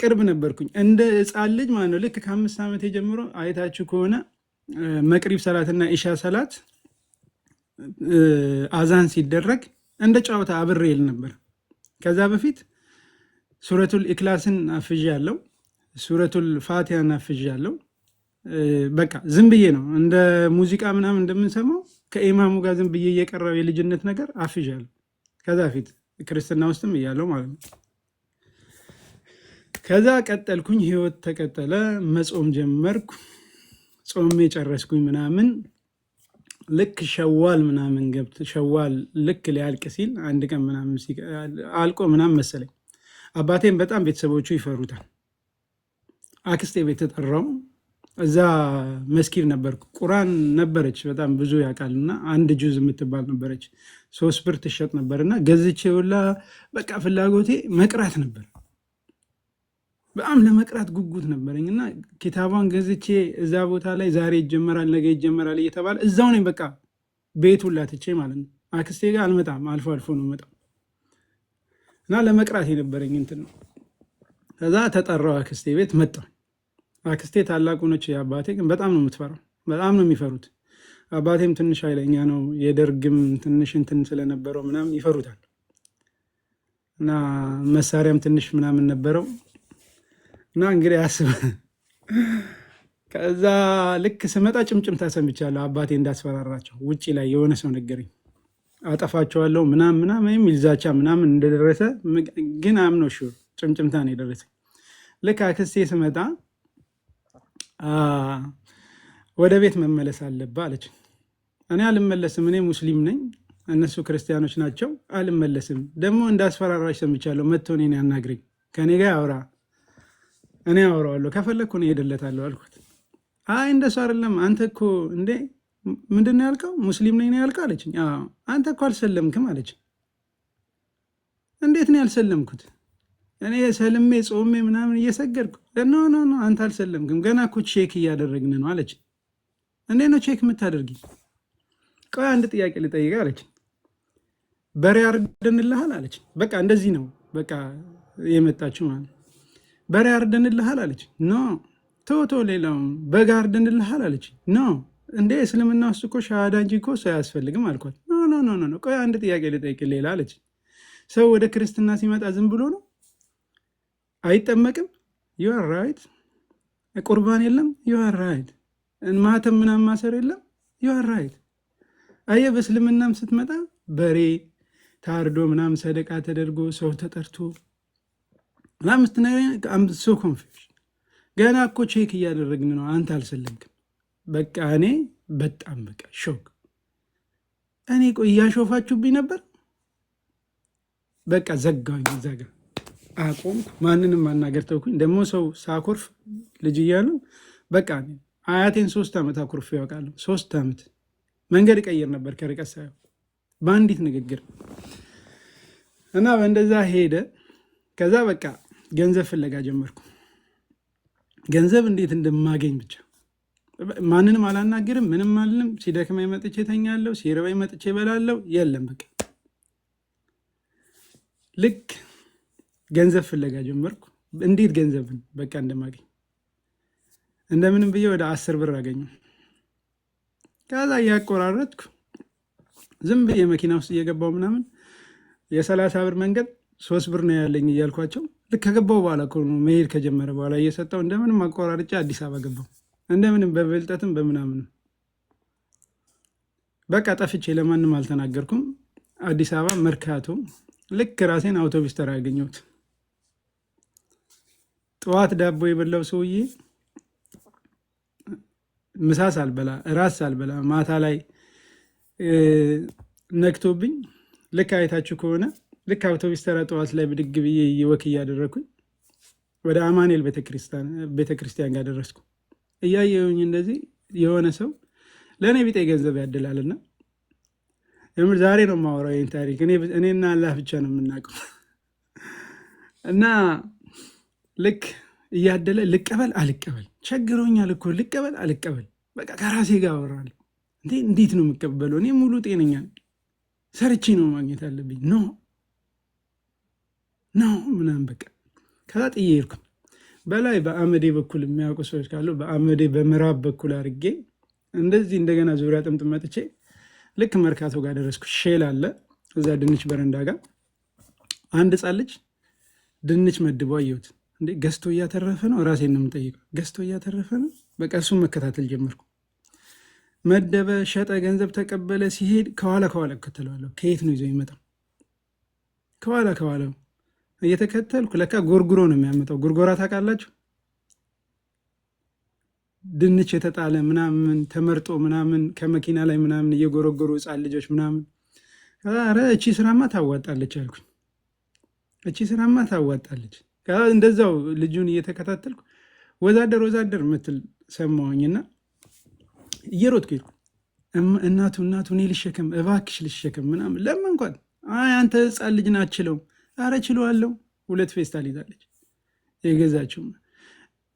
ቅርብ ነበርኩኝ እንደ ሕፃን ልጅ ማለት ነው። ልክ ከ5 ዓመት ጀምሮ አይታችሁ ከሆነ መቅሪብ ሰላትና ኢሻ ሰላት አዛን ሲደረግ እንደ ጨዋታ አብሬ ይል ነበር። ከዛ በፊት ሱረቱል ኢክላስን አፍዥ ያለው ሱረቱል ፋቲሃን አፍዥ ያለው በቃ ዝም ብዬ ነው እንደ ሙዚቃ ምናምን እንደምንሰማው ከኢማሙ ጋር ዝም ብዬ እየቀረው የልጅነት ነገር አፍዣለሁ። ከዛ ፊት ክርስትና ውስጥም እያለው ማለት ነው። ከዛ ቀጠልኩኝ፣ ህይወት ተቀጠለ። መጾም ጀመርኩ፣ ጾሜ ጨረስኩኝ ምናምን። ልክ ሸዋል ምናምን ገብት ሸዋል ልክ ሊያልቅ ሲል 1 ቀን ምናምን አልቆ ምናምን መሰለኝ። አባቴም በጣም ቤተሰቦቹ ይፈሩታል። አክስቴ ቤት ተጠራው። እዛ መስኪር ነበርኩ። ቁራን ነበረች በጣም ብዙ ያውቃል እና 1 ጁዝ የምትባል ነበረች 3 ብር ትሸጥ ነበር እና ገዝቼ ሁላ በቃ ፍላጎቴ መቅራት ነበር። በጣም ለመቅራት ጉጉት ነበረኝ እና ኪታቧን ገዝቼ እዛ ቦታ ላይ ዛሬ ይጀመራል ነገ ይጀመራል እየተባለ እዛው ነኝ በቃ ቤት ሁላ ትቼ ማለት ነው። አክስቴ ጋር አልመጣም፣ አልፎ አልፎ ነው መጣው እና ለመቅራት የነበረኝ እንትን ነው። ከዛ ተጠራው አክስቴ ቤት መጣሁ። አክስቴ ታላቁ ነች። የአባቴ ግን በጣም ነው የምትፈራው፣ በጣም ነው የሚፈሩት። አባቴም ትንሽ ኃይለኛ ነው፣ የደርግም ትንሽ እንትን ስለነበረው ምናምን ይፈሩታል እና መሳሪያም ትንሽ ምናምን ነበረው እና እንግዲህ አስብ። ከዛ ልክ ስመጣ ጭምጭምታ ሰምቻለሁ አባቴ እንዳስፈራራቸው። ውጭ ላይ የሆነ ሰው ነገረኝ፣ አጠፋቸዋለሁ ምናምን ምናምን የሚል ዛቻ ምናምን እንደደረሰ ግን አምኖ ጭምጭምታ ነው የደረሰኝ። ልክ አክስቴ ስመጣ ወደ ቤት መመለስ አለብህ አለች። እኔ አልመለስም፣ እኔ ሙስሊም ነኝ፣ እነሱ ክርስቲያኖች ናቸው፣ አልመለስም። ደግሞ እንዳስፈራራች ሰምቻለሁ፣ መጥቶ እኔን ያናግረኝ፣ ከኔ ጋር ያውራ፣ እኔ አወራዋለሁ፣ ከፈለግኩ እኔ እሄድለታለሁ አልኩት። አይ እንደሱ አይደለም፣ አንተ እኮ እንዴ ምንድን ነው ያልከው? ሙስሊም ነኝ ነው ያልከው አለችኝ። አንተ እኮ አልሰለምክም አለች። እንዴት ነው ያልሰለምኩት? እኔ ሰልሜ ጾሜ ምናምን እየሰገድኩ ኖ ኖ ኖ አንተ አልሰለምክም፣ ገና እኮ ቼክ እያደረግን ነው አለች። እንዴት ነው ቼክ የምታደርጊ? ቆይ አንድ ጥያቄ ልጠይቅ አለች። በሬ አርደንልሃል አለች። በቃ እንደዚህ ነው በቃ የመጣችው ማለት በሬ አርደንልሃል አለች። ኖ ቶቶ ሌላውን በግ አርደንልሃል አለች። ኖ እንዴ እስልምና ውስጥ እኮ ሻሃዳ እንጂ እኮ ሰው አያስፈልግም አልኳት። ኖ ኖ ኖ ኖ ቆይ አንድ ጥያቄ ልጠይቅ ሌላ አለች። ሰው ወደ ክርስትና ሲመጣ ዝም ብሎ ነው አይጠመቅም? ዩ አር ራይት። ቁርባን የለም? ዩ አር ራይት። ማተም ምናምን ማሰር የለም? ዩ አር ራይት። አየ በእስልምናም ስትመጣ በሬ ታርዶ ምናምን ሰደቃ ተደርጎ ሰው ተጠርቶ ምናምን ስትነግረኝ ሶ ኮንፊውዥን። ገና እኮ ቼክ እያደረግን ነው፣ አንተ አልሰለምክም። በቃ እኔ በጣም በቃ ሾክ። እኔ ቆይ እያሾፋችሁብኝ ነበር። በቃ ዘጋኝ፣ እዛ ጋር አቆምኩ። ማንንም ማናገር ተውኩኝ። ደግሞ ሰው ሳኮርፍ ልጅ እያለሁ በቃ አያቴን 3 ዓመት አኩርፌ ያውቃለሁ። 3 ዓመት መንገድ እቀይር ነበር ከርቀት ሳየው በአንዲት ንግግር እና በእንደዛ ሄደ። ከዛ በቃ ገንዘብ ፍለጋ ጀመርኩ። ገንዘብ እንዴት እንደማገኝ ብቻ ማንንም አላናግርም፣ ምንም አልልም። ሲደክመኝ መጥቼ ተኛለሁ፣ ሲርበኝ መጥቼ እበላለሁ። የለም በቃ ልክ ገንዘብ ፍለጋ ጀመርኩ። እንዴት ገንዘብን በቃ እንደማገኝ እንደምንም ብዬ ወደ 10 ብር አገኘሁ። ከዛ እያቆራረጥኩ ዝም ብዬ መኪና ውስጥ እየገባው ምናምን የ30 ብር መንገድ 3 ብር ነው ያለኝ እያልኳቸው ልክ ከገባው በኋላ መሄድ ከጀመረ በኋላ እየሰጠው እንደምንም አቆራርጬ አዲስ አበባ ገባው። እንደምንም በብልጠትም በምናምንም በቃ ጠፍቼ ለማንም አልተናገርኩም። አዲስ አበባ መርካቶ ልክ ራሴን አውቶቡስ ተራ ያገኘሁት። ጠዋት ዳቦ የበላው ሰውዬ ምሳ ሳልበላ ራስ ሳልበላ ማታ ላይ ነክቶብኝ ልክ አይታችሁ ከሆነ ልክ አውቶቡስ ተራ ጠዋት ላይ ብድግ ብዬ ወክ እያደረግኩኝ ወደ አማኑኤል ቤተክርስቲያን ጋር ደረስኩ። እያየሁኝ እንደዚህ የሆነ ሰው ለእኔ ቢጤ ገንዘብ ያድላልና የምር ዛሬ ነው የማወራው ይህን ታሪክ። እኔና አላህ ብቻ ነው የምናውቀው። እና ልክ እያደለ ልቀበል አልቀበል ቸግሮኛል እኮ ልቀበል አልቀበል በቃ ከራሴ ጋር አወራለሁ። እንዴት ነው የምቀበለው? እኔ ሙሉ ጤነኛ ሰርቼ ነው ማግኘት አለብኝ ኖ ምናምን በቃ ከዛ ጥዬ ሄድኩኝ። በላይ በአመዴ በኩል የሚያውቁ ሰዎች ካሉ በአመዴ በምዕራብ በኩል አድርጌ እንደዚህ እንደገና ዙሪያ ጥምጥም መጥቼ ልክ መርካቶ ጋር ደረስኩ። ሼል አለ እዛ ድንች በረንዳ ጋር አንድ ሕፃን ልጅ ድንች መድቦ አየሁት። ገዝቶ እያተረፈ ነው። ራሴን ነው የምጠይቀው። ገዝቶ እያተረፈ ነው። በቃ እሱን መከታተል ጀመርኩ። መደበ፣ ሸጠ፣ ገንዘብ ተቀበለ። ሲሄድ ከኋላ እከተለዋለሁ። ከየት ነው ይዞ የሚመጣው? ከኋላ እየተከተልኩ ለካ ጎርጉሮ ነው የሚያመጣው። ጎርጎራ ታውቃላችሁ? ድንች የተጣለ ምናምን ተመርጦ ምናምን ከመኪና ላይ ምናምን እየጎረጎሩ ሕፃን ልጆች ምናምን። ኧረ እቺ ስራማ ታዋጣለች አልኩኝ። እቺ ስራማ ታዋጣለች። እንደዛው ልጁን እየተከታተልኩ ወዛደር ምትል ሰማሁኝና እየሮጥኩ ሄድኩ። እናቱ እኔ ልሸከም እባክሽ ልሸከም ምናምን ለምን እንኳን አንተ ሕፃን ልጅ ናችለው። ኧረ ችለዋለሁ። 2 ፌስታል ይዛለች የገዛችው።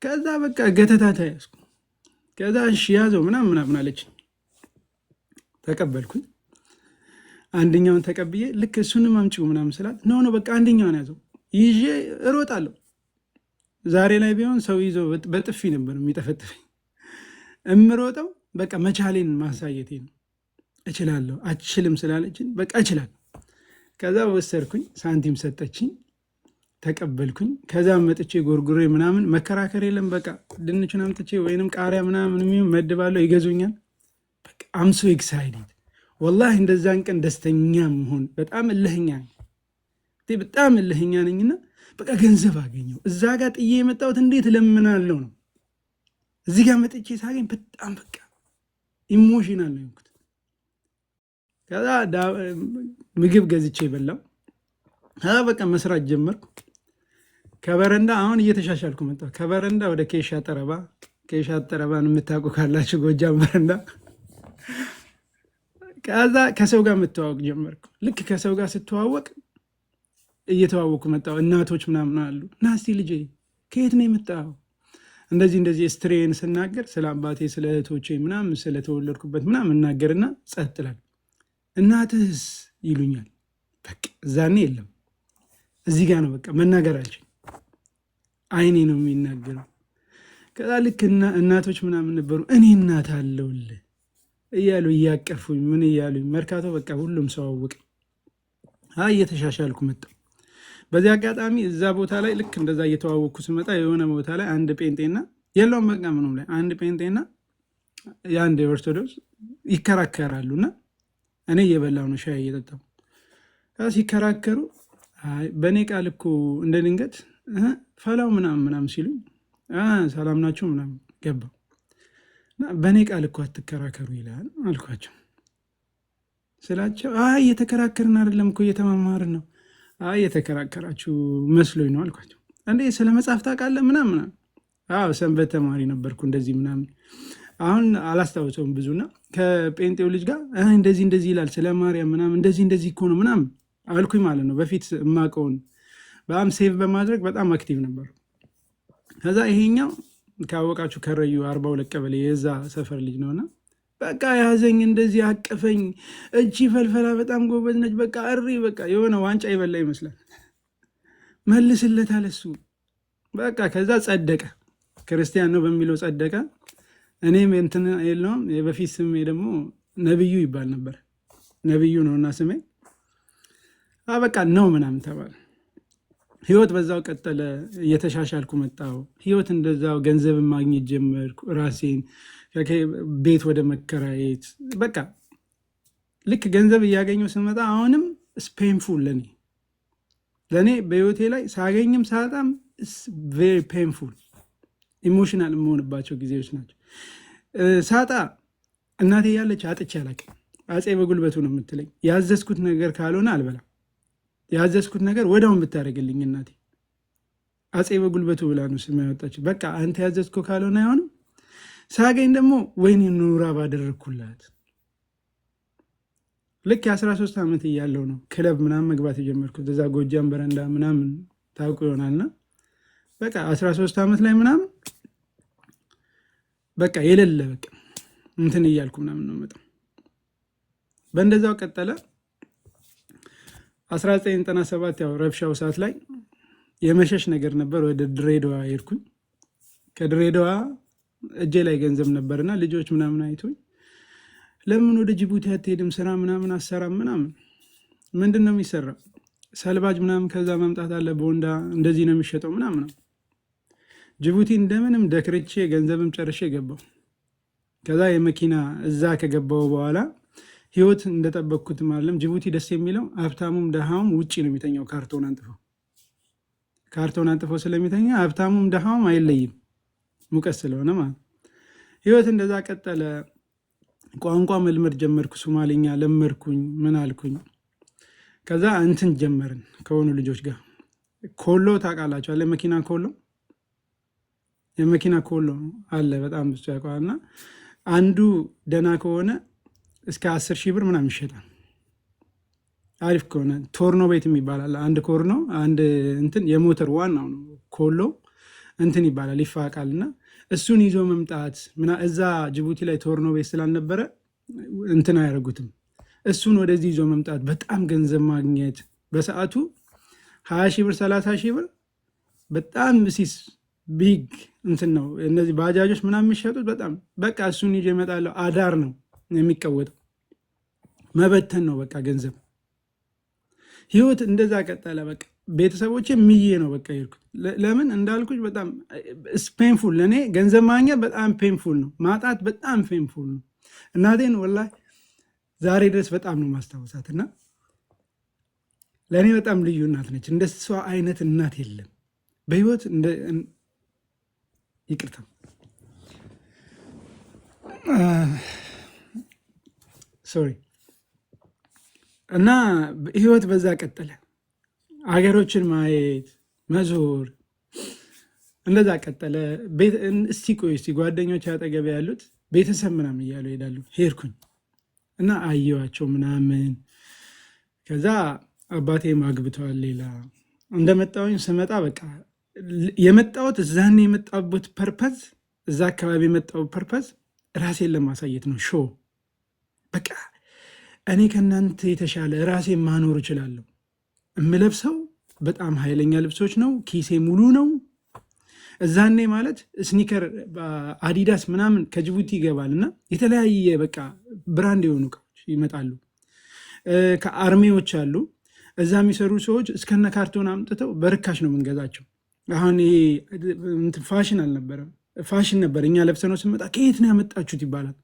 ከዛ በቃ ገተታ ተያዝኩ። ከዛ እሺ ያዘው ምናምን አለች። ተቀበልኩኝ። አንደኛውን ተቀብዬ ልክ እሱንም አምጪው ምናምን ስላት ነው በቃ አንደኛውን ያዘው ይዤ እሮጣለሁ። ዛሬ ላይ ቢሆን ሰው ይዞ በጥፊ ነበር የሚጠፈጥፈኝ። እምሮጠው በቃ መቻሌን ማሳየቴ ነው። እችላለሁ። አችልም ስላለችን በቃ እችላለሁ። ከዛ ወሰድኩኝ። ሳንቲም ሰጠችኝ፣ ተቀበልኩኝ። ከዛ መጥቼ ጎርጉሬ ምናምን መከራከር የለም በቃ ድንቹን አምጥቼ ወይንም ቃሪያ ምናምን መድባለሁ፣ ይገዙኛል። በቃ አምሶ ኤክሳይትድ ወላሂ። እንደዛን ቀን ደስተኛ መሆን በጣም እልህኛ ነኝና በቃ ገንዘብ አገኘው። እዛ ጋር ጥዬ የመጣሁት እንዴት እለምናለሁ ነው። እዚህ ጋር መጥቼ ሳገኝ በጣም በቃ ኢሞሽናል ነው የሆንኩት። ከዛ ምግብ ገዝቼ በላው። ከዛ በቃ መስራት ጀመርኩ። ከበረንዳ አሁን እየተሻሻልኩ መጣሁ። ከበረንዳ ወደ ኬሻ ጠረባን የምታውቁ ካላችሁ ጎጃም በረንዳ። ከዛ ከሰው ጋር የምተዋወቅ ጀመርኩ። ልክ ከሰው ጋር ስተዋወቅ እየተዋወቁ መጣሁ። እናቶች ምናምን አሉ። ና እስቲ ልጄ ከየት ነው የመጣው? እንደዚህ ስትሬን ስናገር ስለ አባቴ ስለ እህቶቼ ምናምን ስለተወለድኩበት ምናምን እናገርና ጸጥ እላለሁ። እናትህስ ይሉኛል። በቃ እዛኔ የለም እዚህ ጋር ነው በቃ መናገር አልችልም። አይኔ ነው የሚናገረው። ከዛ ልክ እናቶች ምናምን ነበሩ። እኔ እናት አለውልህ እያሉ እያቀፉኝ ምን እያሉኝ መርካቶ በቃ ሁሉም ሰው አወቀ። እየተሻሻልኩ መጣሁ። በዚህ አጋጣሚ እዛ ቦታ ላይ ልክ እንደዛ እየተዋወቅኩ ስመጣ የሆነ ቦታ ላይ አንድ ጴንጤና የለውም በቃ ምንም ላይ አንድ ጴንጤና የአንድ የኦርቶዶክስ ይከራከራሉና እኔ እየበላሁ ነው ሻይ እየጠጣሁ። ሲከራከሩ በእኔ ቃል እኮ እንደ ድንገት ፈላው ምናምን ሲሉኝ ሰላም ናቸው ምናምን ገባሁ። በእኔ ቃል እኮ አትከራከሩ ይላል አልኳቸው። ስላቸው እየተከራከርን አይደለም እኮ እየተማማርን ነው። እየተከራከራችሁ መስሎኝ ነው አልኳቸው። እንዴ ስለ መጽሐፍ ታውቃለህ ምናምን? ሰንበት ተማሪ ነበርኩ እንደዚህ ምናምን። አሁን አላስታውሰውም ብዙና ከጴንጤው ልጅ ጋር እንደዚህ ይላል ስለ ማርያም ምናምን እንደዚህ እኮ ነው ምናምን አልኩኝ ማለት ነው። በፊት የማውቀውን በጣም ሴቭ በማድረግ በጣም አክቲቭ ነበሩ። ከዛ ይሄኛው ካወቃችሁ ከረዩ 42 ቀበሌ የዛ ሰፈር ልጅ ነውና በቃ ያዘኝ፣ እንደዚህ አቀፈኝ። እቺ ፈልፈላ በጣም ጎበዝ ነች። በቃ በቃ የሆነ ዋንጫ ይበላ ይመስላል። መልስለት አለ እሱ። በቃ ከዛ ጸደቀ። ክርስቲያን ነው በሚለው ጸደቀ። እኔም እንትን የለውም የበፊት ስሜ ደግሞ ነብዩ ይባል ነበር። ነብዩ ነውና ስሜ። በቃ ነው ምናምን ተባለ። ህይወት በዛው ቀጠለ። እየተሻሻልኩ መጣሁ። ህይወት እንደዛው ገንዘብ ማግኘት ጀመርኩ። ራሴን ቤት ወደ መከራየት በቃ ልክ ገንዘብ እያገኘው ስመጣ አሁንም ፔንፉል ለእኔ በህይወቴ ላይ ሳገኝም ሳጣም ቬሪ ፔንፉል ኢሞሽናል የምሆንባቸው ጊዜዎች ናቸው። ሳጣ እናቴ ያለች አጥቼ አላውቅም። አፄ በጉልበቱ ነው የምትለኝ። ያዘዝኩት ነገር ካልሆነ አልበላም። ያዘዝኩት ነገር ወዲያውን ብታደርግልኝ እናቴ አፄ በጉልበቱ ብላ ነው ስም ያወጣች። በቃ አንተ ያዘዝኮ ካልሆነ አይሆንም። ሳገኝ ደግሞ ወይኔ ኑራ ባደረግኩላት። ልክ የ13 ዓመት እያለው ነው ክለብ ምናምን መግባት የጀመርኩት። እዛ ጎጃም በረንዳ ምናምን ታውቁ ይሆናልና በቃ 13 ዓመት ላይ ምናምን በቃ የሌለ በቃ እንትን እያልኩ ምናምን ነው መጣ። በእንደዛው ቀጠለ። 1997 ያው ረብሻው ሰዓት ላይ የመሸሽ ነገር ነበር። ወደ ድሬዳዋ ሄድኩኝ። ከድሬዳዋ እጄ ላይ ገንዘብ ነበርና ልጆች ምናምን አይቶኝ ለምን ወደ ጅቡቲ አትሄድም ስራ ምናምን አሰራም ምናምን። ምንድን ነው የሚሰራው? ሰልባጅ ምናምን ከዛ መምጣት አለ በወንዳ እንደዚህ ነው የሚሸጠው ምናምን ነው። ጅቡቲ እንደምንም ደክርቼ ገንዘብም ጨርሼ ገባው። ከዛ የመኪና እዛ ከገባው በኋላ ህይወት እንደጠበቅኩት ማለም። ጅቡቲ ደስ የሚለው ሀብታሙም ደሃውም ውጭ ነው የሚተኛው። ካርቶን አንጥፎ ስለሚተኛ ሀብታሙም ደሃውም አይለይም፣ ሙቀት ስለሆነ ማለት። ህይወት እንደዛ ቀጠለ። ቋንቋ መልመድ ጀመርኩ። ሶማሌኛ ለመድኩኝ። ምን አልኩኝ። ከዛ እንትን ጀመርን ከሆኑ ልጆች ጋር። ኮሎ ታውቃላችኋል? የመኪና ኮሎ አለ በጣም ብዙ ያውቀዋልና አንዱ ደና ከሆነ እስከ 10 ሺህ ብር ምናምን ይሸጣል። አሪፍ ከሆነ ቶርኖ ቤት የሚባላል። አንድ ኮርኖ አንድ እንትን የሞተር ዋናው ነው ኮሎ እንትን ይባላል ይፋቃልና እሱን ይዞ መምጣት እዛ ጅቡቲ ላይ ቶርኖ ቤት ስላልነበረ እንትን አያደርጉትም። እሱን ወደዚህ ይዞ መምጣት፣ በጣም ገንዘብ ማግኘት። በሰዓቱ 20 ሺህ ብር 30 ሺህ ብር በጣም ሲስ ቢግ እንትን ነው። እነዚህ ባጃጆች ምናምን የሚሸጡት በጣም በቃ እሱን ይዞ ይመጣለሁ። አዳር ነው የሚቀወጠው። መበተን ነው በቃ ገንዘብ። ህይወት እንደዛ ቀጠለ። በቃ ቤተሰቦቼ ምዬ ነው በቃ የሄድኩት። ለምን እንዳልኩኝ በጣም ፔንፉል ለእኔ ገንዘብ ማግኘት በጣም ፔንፉል ነው፣ ማጣት በጣም ፔንፉል ነው። እናቴን ወላሂ ዛሬ ድረስ በጣም ነው ማስታወሳት እና ለእኔ በጣም ልዩ እናት ነች። እንደ እሷ አይነት እናት የለም በህይወት። ይቅርታ ሶሪ። እና ህይወት በዛ ቀጠለ። አገሮችን ማየት መዞር እንደዛ ቀጠለ። እስቲ ቆይ እስቲ ጓደኞች አጠገብ ያሉት ቤተሰብ ምናምን እያሉ ይሄዳሉ። ሄድኩኝ እና አየዋቸው ምናምን። ከዛ አባቴም አግብተዋል ሌላ። እንደመጣሁኝ ስመጣ በቃ የመጣሁት እዛኔ የመጣሁበት ፐርፐዝ፣ እዛ አካባቢ የመጣሁት ፐርፐዝ ራሴን ለማሳየት ነው። ሾው በቃ እኔ ከእናንተ የተሻለ ራሴን ማኖር እችላለሁ። የምለብሰው በጣም ኃይለኛ ልብሶች ነው። ኪሴ ሙሉ ነው። እዛኔ ማለት ስኒከር አዲዳስ ምናምን ከጅቡቲ ይገባል እና የተለያየ በቃ ብራንድ የሆኑ እቃዎች ይመጣሉ። ከአርሜዎች አሉ እዛ የሚሰሩ ሰዎች እስከነ ካርቶን አምጥተው በርካሽ ነው የምንገዛቸው። አሁን ይሄ ፋሽን አልነበረም፣ ፋሽን ነበር። እኛ ለብሰነው ስንመጣ ከየት ነው ያመጣችሁት ይባላል።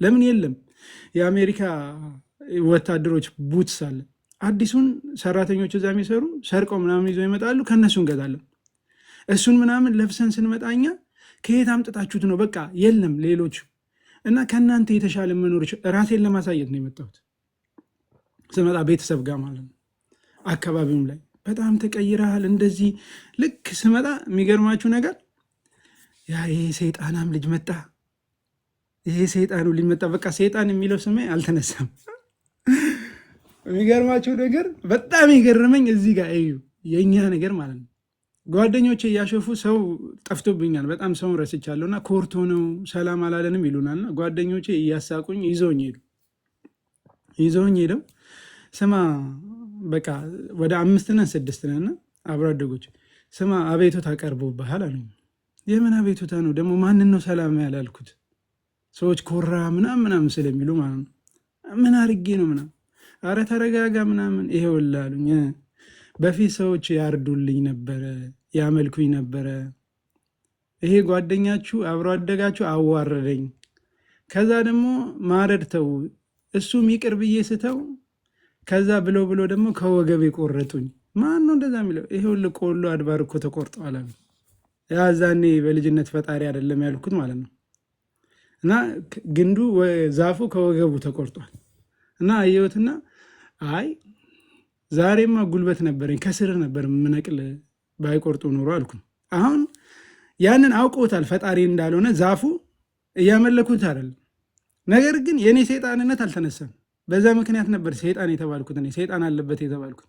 ለምን የለም የአሜሪካ ወታደሮች ቡትስ አለ። አዲሱን ሰራተኞች እዛ የሚሰሩ ሰርቀው ምናምን ይዘው ይመጣሉ። ከእነሱ እንገዛለን። እሱን ምናምን ለብሰን ስንመጣኛ ከየት አምጥታችሁት ነው? በቃ የለም ሌሎች እና ከእናንተ የተሻለ መኖር ራሴን ለማሳየት ነው የመጣሁት። ስመጣ ቤተሰብ ጋር ማለት ነው። አካባቢውም ላይ በጣም ተቀይረሃል። እንደዚህ ልክ ስመጣ የሚገርማችሁ ነገር ያ ይሄ ሰይጣናም ልጅ መጣ፣ ይሄ ሰይጣኑ ልጅ መጣ። በቃ ሰይጣን የሚለው ስሜ አልተነሳም። የሚገርማችሁ ነገር በጣም የገረመኝ እዚህ ጋር እዩ የእኛ ነገር ማለት ነው። ጓደኞቼ እያሸፉ ሰው ጠፍቶብኛል፣ በጣም ሰውን ረስቻለሁ እና ኮርቶ ነው ሰላም አላለንም ይሉናልና ጓደኞቼ እያሳቁኝ ይዘውኝ ሄደው ስማ በቃ ወደ 5 ነን 6 ነን አብሮ አደጎች ስማ አቤቱታ ቀርቦብሃል አሉኝ። የምን አቤቱታ ነው ደግሞ? ማንን ነው ሰላም ያላልኩት? ሰዎች ኮራ ምናምን ስለሚሉ ማለት ነው። ምን አርጌ ነው ምናምን? አረ ተረጋጋ ምናምን። ይሄውልህ አሉኝ። በፊት ሰዎች ያርዱልኝ ነበረ፣ ያመልኩኝ ነበረ። ይሄ ጓደኛችሁ አብሮ አደጋችሁ አዋረደኝ። ከዛ ደግሞ ማረድ ተው፣ እሱም ይቅር ብዬ ስተው ከዛ ብሎ ደግሞ ከወገብ የቆረጡኝ። ማን ነው እንደዛ የሚለው? ይሄውልህ ቆሎ አድባር እኮ ተቆርጠዋል አሉ። ያዛኔ በልጅነት ፈጣሪ አይደለም ያልኩት ማለት ነው። እና ግንዱ ዛፉ ከወገቡ ተቆርጧል። እና አየሁትና አይ ዛሬማ ጉልበት ነበረኝ ከስር ነበር ምነቅል ባይቆርጡ ኖሮ አልኩኝ። አሁን ያንን አውቀውታል ፈጣሪ እንዳልሆነ ዛፉ እያመለኩት አይደለም። ነገር ግን የእኔ ሰይጣንነት አልተነሳም። በዛ ምክንያት ነበር ሰይጣን የተባልኩት፣ እኔ ሰይጣን አለበት የተባልኩት።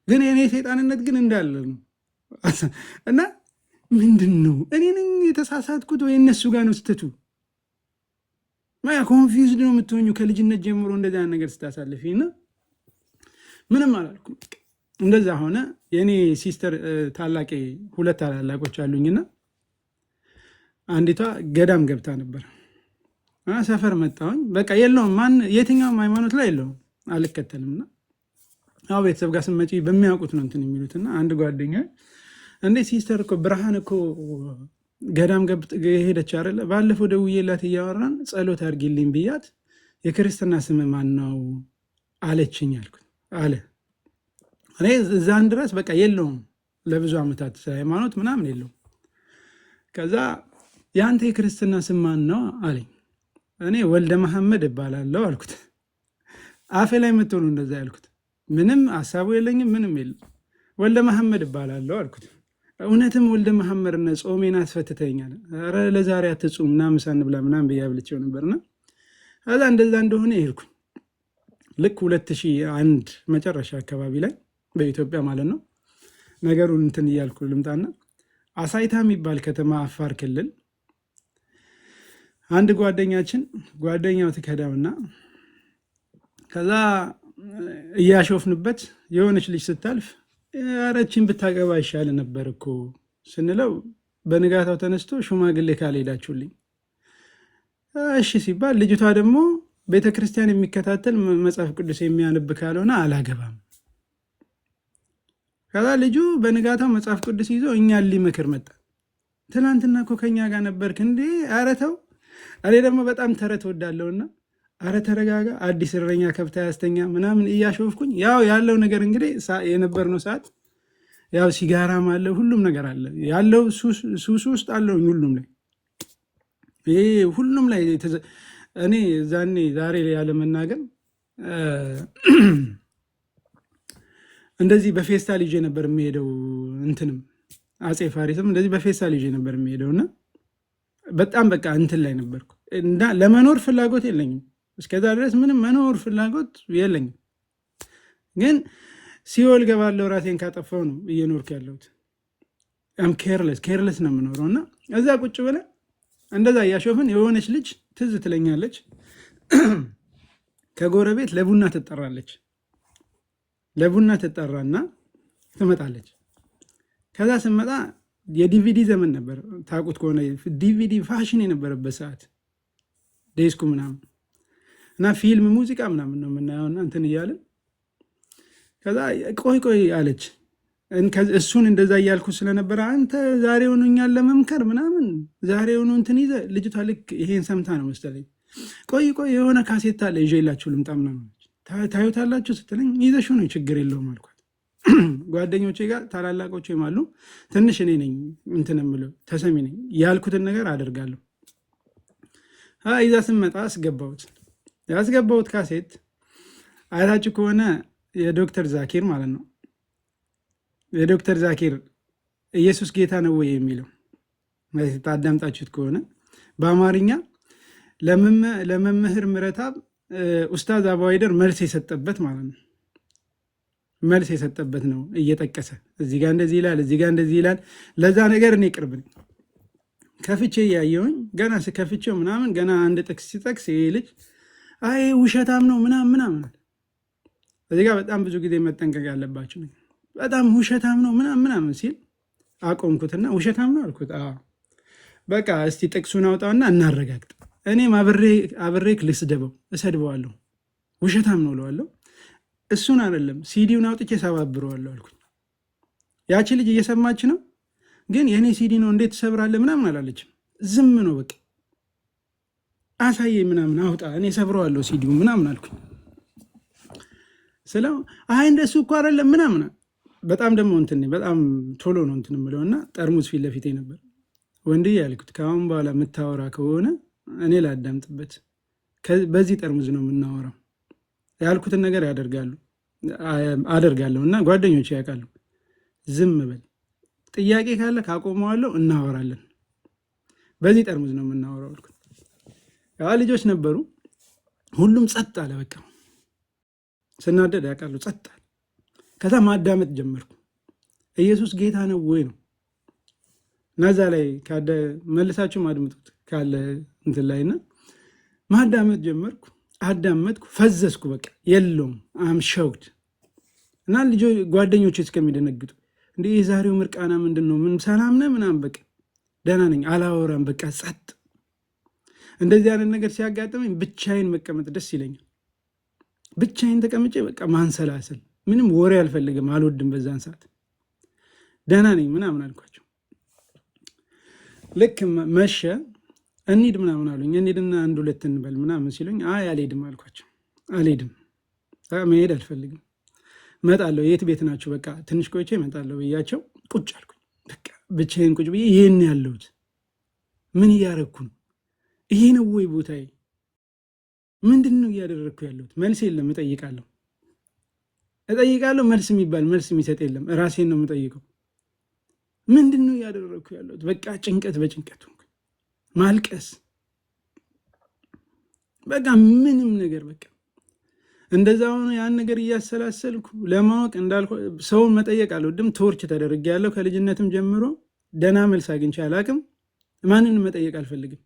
ግን የእኔ ሰይጣንነት ግን እንዳለ ነው። እና ምንድን ነው እኔ ነኝ የተሳሳትኩት ወይ እነሱ ጋር ነው ስተቱ? ኮንፊውዝድ ነው የምትሆኙ ከልጅነት ጀምሮ እንደዚያ ነገር ስታሳልፊ። እና ምንም አላልኩም። እንደዛ ሆነ። የእኔ ሲስተር ታላቄ ሁለት ታላላቆች አሉኝና አንዲቷ ገዳም ገብታ ነበር። ሰፈር መጣሁኝ። በቃ የለውም የትኛውም ሃይማኖት ላይ የለውም አልከተልምና አሁ ቤተሰብ ጋር ስመጪ በሚያውቁት ነው እንትን የሚሉትና አንድ ጓደኛ እንዴ ሲስተር እኮ ብርሃን እኮ ገዳም ሄደች አይደለ? ባለፈው ደውዬላት እያወራን ጸሎት አድርጊልኝ ብያት የክርስትና ስም ማን ነው አለችኝ አልኩት አለ። እኔ እዛን ድረስ በቃ የለውም ለብዙ ዓመታት ሃይማኖት ምናምን የለውም። ከዛ የአንተ የክርስትና ስም ማን ነው አለኝ። እኔ ወልደ መሐመድ እባላለሁ አልኩት። አፌ ላይ የምትሆኑ እንደዛ ያልኩት ምንም ሀሳቡ የለኝም ምንም የለም። ወልደ መሐመድ እባላለሁ አልኩት። እውነትም ወልደ መሐመድ ነ ጾሜን አስፈትተኛል። ኧረ ለዛሬ አትጹም እና ምሳ እንብላ ምናምን ብዬ አብልቼው ነበርና ከዛ እንደዛ እንደሆነ ይሄድኩኝ። ልክ 2001 መጨረሻ አካባቢ ላይ በኢትዮጵያ ማለት ነው ነገሩን እንትን እያልኩ ልምጣና አሳይታ የሚባል ከተማ አፋር ክልል አንድ ጓደኛው ትከዳውና ከዛ እያሾፍንበት የሆነች ልጅ ስታልፍ አረችን ብታገባ ይሻል ነበር እኮ ስንለው በንጋታው ተነስቶ ሽማግሌ ካልሄዳችሁልኝ እሺ ሲባል ልጅቷ ደግሞ ቤተክርስቲያን የሚከታተል መጽሐፍ ቅዱስ የሚያነብ ካልሆነ አላገባም። ከዛ ልጁ በንጋታው መጽሐፍ ቅዱስ ይዞ እኛን ሊመክር መጣ። ትናንትና እኮ ከኛ ጋር ነበርክ እንዴ? ኧረ ተው። እኔ ደግሞ በጣም ተረት ወዳለሁና አረ ተረጋጋ፣ አዲስ እረኛ ከብታ ያስተኛ ምናምን እያሾፍኩኝ ያው ያለው ነገር እንግዲህ የነበርነው ሰዓት ያው ሲጋራም አለ ሁሉም ነገር አለ ያለው ሱስ ውስጥ አለው ሁሉም ላይ ይሄ ሁሉም ላይ እኔ ዛሬ ላይ ያለ መናገር እንደዚህ በፌስታል ይዤ ነበር የሚሄደው። እንትንም አፄ ፋሪስም እንደዚህ በፌስታል ይዤ ነበር የሚሄደውና በጣም በቃ እንትን ላይ ነበርኩ እና ለመኖር ፍላጎት የለኝም። እስከዛ ድረስ ምንም መኖር ፍላጎት የለኝም። ግን ሲኦል ገባለው ራሴን ካጠፋው ነው እየኖርክ ያለሁት። ኬርለስ ነው የምኖረው። እና እዛ ቁጭ ብለን እንደዛ እያሾፍን የሆነች ልጅ ትዝ ትለኛለች። ከጎረቤት ለቡና ትጠራለች። ለቡና ትጠራና ትመጣለች። ከዛ ስመጣ የዲቪዲ ዘመን ነበር። ታውቁት ከሆነ ዲቪዲ ፋሽን የነበረበት ሰዓት ዴስኩ ምናምን እና ፊልም ሙዚቃ ምናምን ነው የምናየውና እንትን እያለን ከዛ ቆይ አለች። እሱን እንደዛ እያልኩ ስለነበረ አንተ ዛሬውኑ እኛን ለመምከር ምናምን ዛሬውኑ እንትን ይዘህ ልጅቷ ልክ ይሄን ሰምታ ነው መሰለኝ ቆይ የሆነ ካሴታ አለ ይዤላችሁ ልምጣ ምናምን ታዩታላችሁ ስትለኝ ይዘሽው ነው ችግር የለውም አልኳት። ጓደኞቼ ጋር ታላላቆቼም አሉ። ትንሽ እኔ ነኝ እንትን የምለው ተሰሚ ነኝ። ያልኩትን ነገር አደርጋለሁ። ይዛ ስመጣ ያስገባሁት ካሴት አይታችሁ ከሆነ የዶክተር ዛኪር ማለት ነው። የዶክተር ዛኪር ኢየሱስ ጌታ ነው ወይ የሚለው አዳምጣችሁት ከሆነ በአማርኛ ለመምህር ምረታብ ኡስታዝ አቡሀይደር መልስ የሰጠበት ማለት ነው። መልስ የሰጠበት ነው እየጠቀሰ እዚህ ጋር እንደዚህ ይላል፣ እዚህ ጋር እንደዚህ ይላል። ለዛ ነገር እኔ ቅርብ ነኝ። ከፍቼ እያየሁኝ ገና ስከፍቼው ምናምን ገና አንድ ጥቅስ ሲጠቅስ ይሄ ልጅ አይ ውሸታም ነው ምናምን እዚህ ጋር በጣም ብዙ ጊዜ መጠንቀቅ ያለባቸው በጣም ውሸታም ነው ምናምን ሲል አቆምኩትና ውሸታም ነው አልኩት። በቃ እስቲ ጥቅሱን አውጣውና እናረጋግጥ። እኔም አብሬክ እሰድበዋለሁ፣ ውሸታም ነው እለዋለሁ። እሱን አይደለም ሲዲውን አውጥቼ ሰባብረዋለሁ አልኩኝ። ያቺ ልጅ እየሰማች ነው፣ ግን የእኔ ሲዲ ነው እንዴት ትሰብራለህ ምናምን አላለችም። ዝም ነው በቃ አሳየ ምናምን አውጣ እኔ ሰብረዋለሁ ሲዲው ምናምን አልኩኝ። ስለው አይ እንደሱ እኮ አይደለም ምናምን በጣም ደግሞ እንትን በጣም ቶሎ ነው እንትን የምለውና ጠርሙስ ፊት ለፊቴ ነበር። ወንድዬ ያልኩት ከአሁን በኋላ የምታወራ ከሆነ እኔ ላዳምጥበት። በዚህ ጠርሙዝ ነው የምናወራው። ያልኩትን ነገር አደርጋለሁ እና ጓደኞች ያውቃሉ። ዝም በል፣ ጥያቄ ካለ ካቆመዋለሁ፣ እናወራለን። በዚህ ጠርሙዝ ነው የምናወራው አልኩት። ልጆች ነበሩ። ሁሉም ጸጥ አለ። በቃ ስናደድ ያውቃሉ፣ ጸጥ አለ። ከዛ ማዳመጥ ጀመርኩ። ኢየሱስ ጌታ ነው ወይ ነው እና እዛ ላይ መልሳችሁ ማድመጡት ካለ እንትን ላይ እና ማዳመጥ ጀመርኩ። አዳመጥኩ፣ ፈዘዝኩ። በቃ የለውም አምሸውድ እና ጓደኞች እስከሚደነግጡ እንደ የዛሬው ምርቃና ምንድን ነው? ምን ሰላም ነህ ምናምን፣ በቃ ደህና ነኝ፣ አላወራም፣ በቃ ጸጥ። እንደዚህ አይነት ነገር ሲያጋጥመኝ ብቻዬን መቀመጥ ደስ ይለኛል። ብቻዬን ተቀምጬ በቃ ማንሰላሰል፣ ምንም ወሬ አልፈልግም፣ አልወድም። በዛን ሰዓት ደህና ነኝ ምናምን አልኳቸው። ልክ መሸ። እንሂድ ምናምን አሉኝ። እንሂድና 1-2 እንበል ምናምን ሲሉኝ አይ አልሄድም አልኳቸው። አልሄድም፣ መሄድ አልፈልግም፣ እመጣለሁ። የት ቤት ናችሁ? በቃ ትንሽ ቆይቼ እመጣለሁ ብያቸው ቁጭ አልኩኝ። በቃ ብቻዬን ቁጭ ብዬ ይህን ያለሁት ምን እያደረግኩ ነው? ይሄ ነው ወይ ቦታዬ? ምንድን ነው እያደረግኩ ያለሁት? መልስ የለም። እጠይቃለሁ፣ መልስ የሚባል መልስ የሚሰጥ የለም። ራሴን ነው የምጠይቀው። ምንድን ነው እያደረግኩ ያለሁት? በቃ ጭንቀት በጭንቀት ማልቀስ፣ በቃ ምንም ነገር በቃ እንደዛ ሆኖ ያን ነገር እያሰላሰልኩ ለማወቅ ሰውን መጠየቅ አልወድም። ቶርች ተደርጌ ያለው ከልጅነትም ጀምሮ ደህና መልስ አግኝቼ አላቅም። ማንንም መጠየቅ አልፈልግም።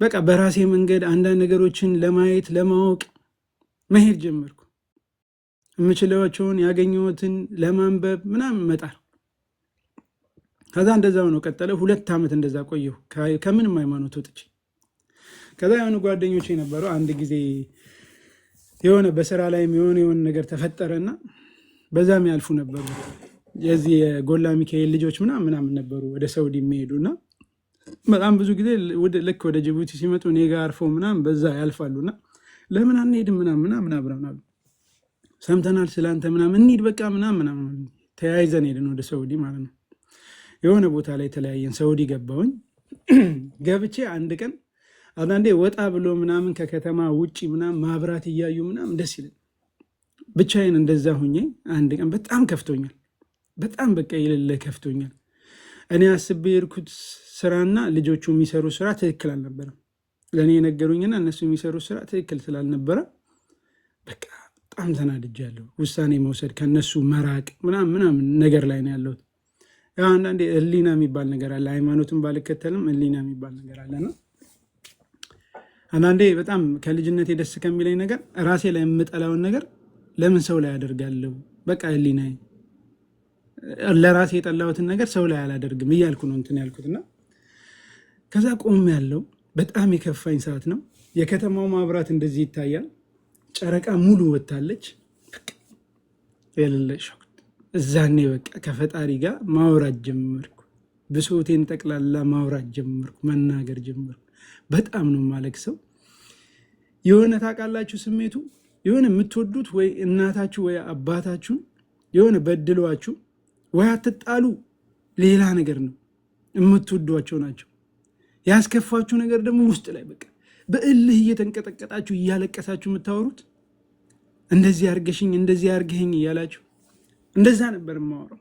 በቃ በራሴ መንገድ አንዳንድ ነገሮችን ለማየት ለማወቅ መሄድ ጀመርኩ። የምችለዋቸውን ያገኘሁትን ለማንበብ ምናምን መጣር። ከዛ እንደዛ ሆኖ ቀጠለ። 2 ዓመት እንደዛ ቆየሁ ከምንም ሃይማኖት ወጥቼ። ከዛ የሆኑ ጓደኞቼ ነበሩ። አንድ ጊዜ የሆነ በስራ ላይም የሆነ ነገር ተፈጠረና በዛም ያልፉ ነበሩ። የዚህ የጎላ ሚካኤል ልጆች ምናምን ነበሩ ወደ ሳውዲ የሚሄዱና በጣም ብዙ ጊዜ ልክ ወደ ጅቡቲ ሲመጡ እኔ ጋር አርፈው ምናምን በዛ ያልፋሉና ለምን አንሄድም ምናምን አብረን አሉ። ሰምተናል ስላንተ ምናምን እንሂድ በቃ ምናምን ተያይዘን ሄድን ወደ ሳውዲ ማለት ነው። የሆነ ቦታ ላይ ተለያየን። ሳውዲ ገባሁኝ። ገብቼ አንድ ቀን አንዳንዴ ወጣ ብሎ ምናምን ከከተማ ውጭ ምናምን ማብራት እያዩ ምናምን ደስ ይለኝ። ብቻዬን እንደዛ ሁኜ አንድ ቀን በጣም ከፍቶኛል። በጣም በቃ የሌለ ከፍቶኛል። እኔ አስቤ የሄድኩት ስራና ልጆቹ የሚሰሩ ስራ ትክክል አልነበረም። ለእኔ የነገሩኝና እነሱ የሚሰሩ ስራ ትክክል ስላልነበረ በቃ በጣም ተናድጃለሁ። ውሳኔ መውሰድ፣ ከነሱ መራቅ ምናምን ነገር ላይ ነው ያለሁት። ያው አንዳንዴ ህሊና የሚባል ነገር አለ። ሃይማኖትን ባልከተልም ህሊና የሚባል ነገር አለና አንዳንዴ በጣም ከልጅነቴ ደስ ከሚለኝ ነገር ራሴ ላይ የምጠላውን ነገር ለምን ሰው ላይ አደርጋለሁ? በቃ ህሊና ለራሴ የጠላሁትን ነገር ሰው ላይ አላደርግም እያልኩ ነው እንትን ያልኩትና ከዛ ቆም ያለው በጣም የከፋኝ ሰዓት ነው። የከተማው ማብራት እንደዚህ ይታያል። ጨረቃ ሙሉ ወታለች። የሌለ ሾክ። እዛኔ በቃ ከፈጣሪ ጋር ማውራት ጀመርኩ። ብሶቴን ጠቅላላ ማውራት ጀመርኩ፣ መናገር ጀመርኩ። በጣም ነው የማለቅሰው። የሆነ ታውቃላችሁ ስሜቱ የሆነ የምትወዱት ወይ እናታችሁ ወይ አባታችሁ የሆነ በድሏችሁ ወይ አትጣሉ፣ ሌላ ነገር ነው የምትወዷቸው ናቸው። ያስከፋችሁ ነገር ደግሞ ውስጥ ላይ በቃ በእልህ እየተንቀጠቀጣችሁ እያለቀሳችሁ የምታወሩት እንደዚህ አርገሽኝ እንደዚህ አርገኝ እያላችሁ እንደዛ ነበር የማወራው።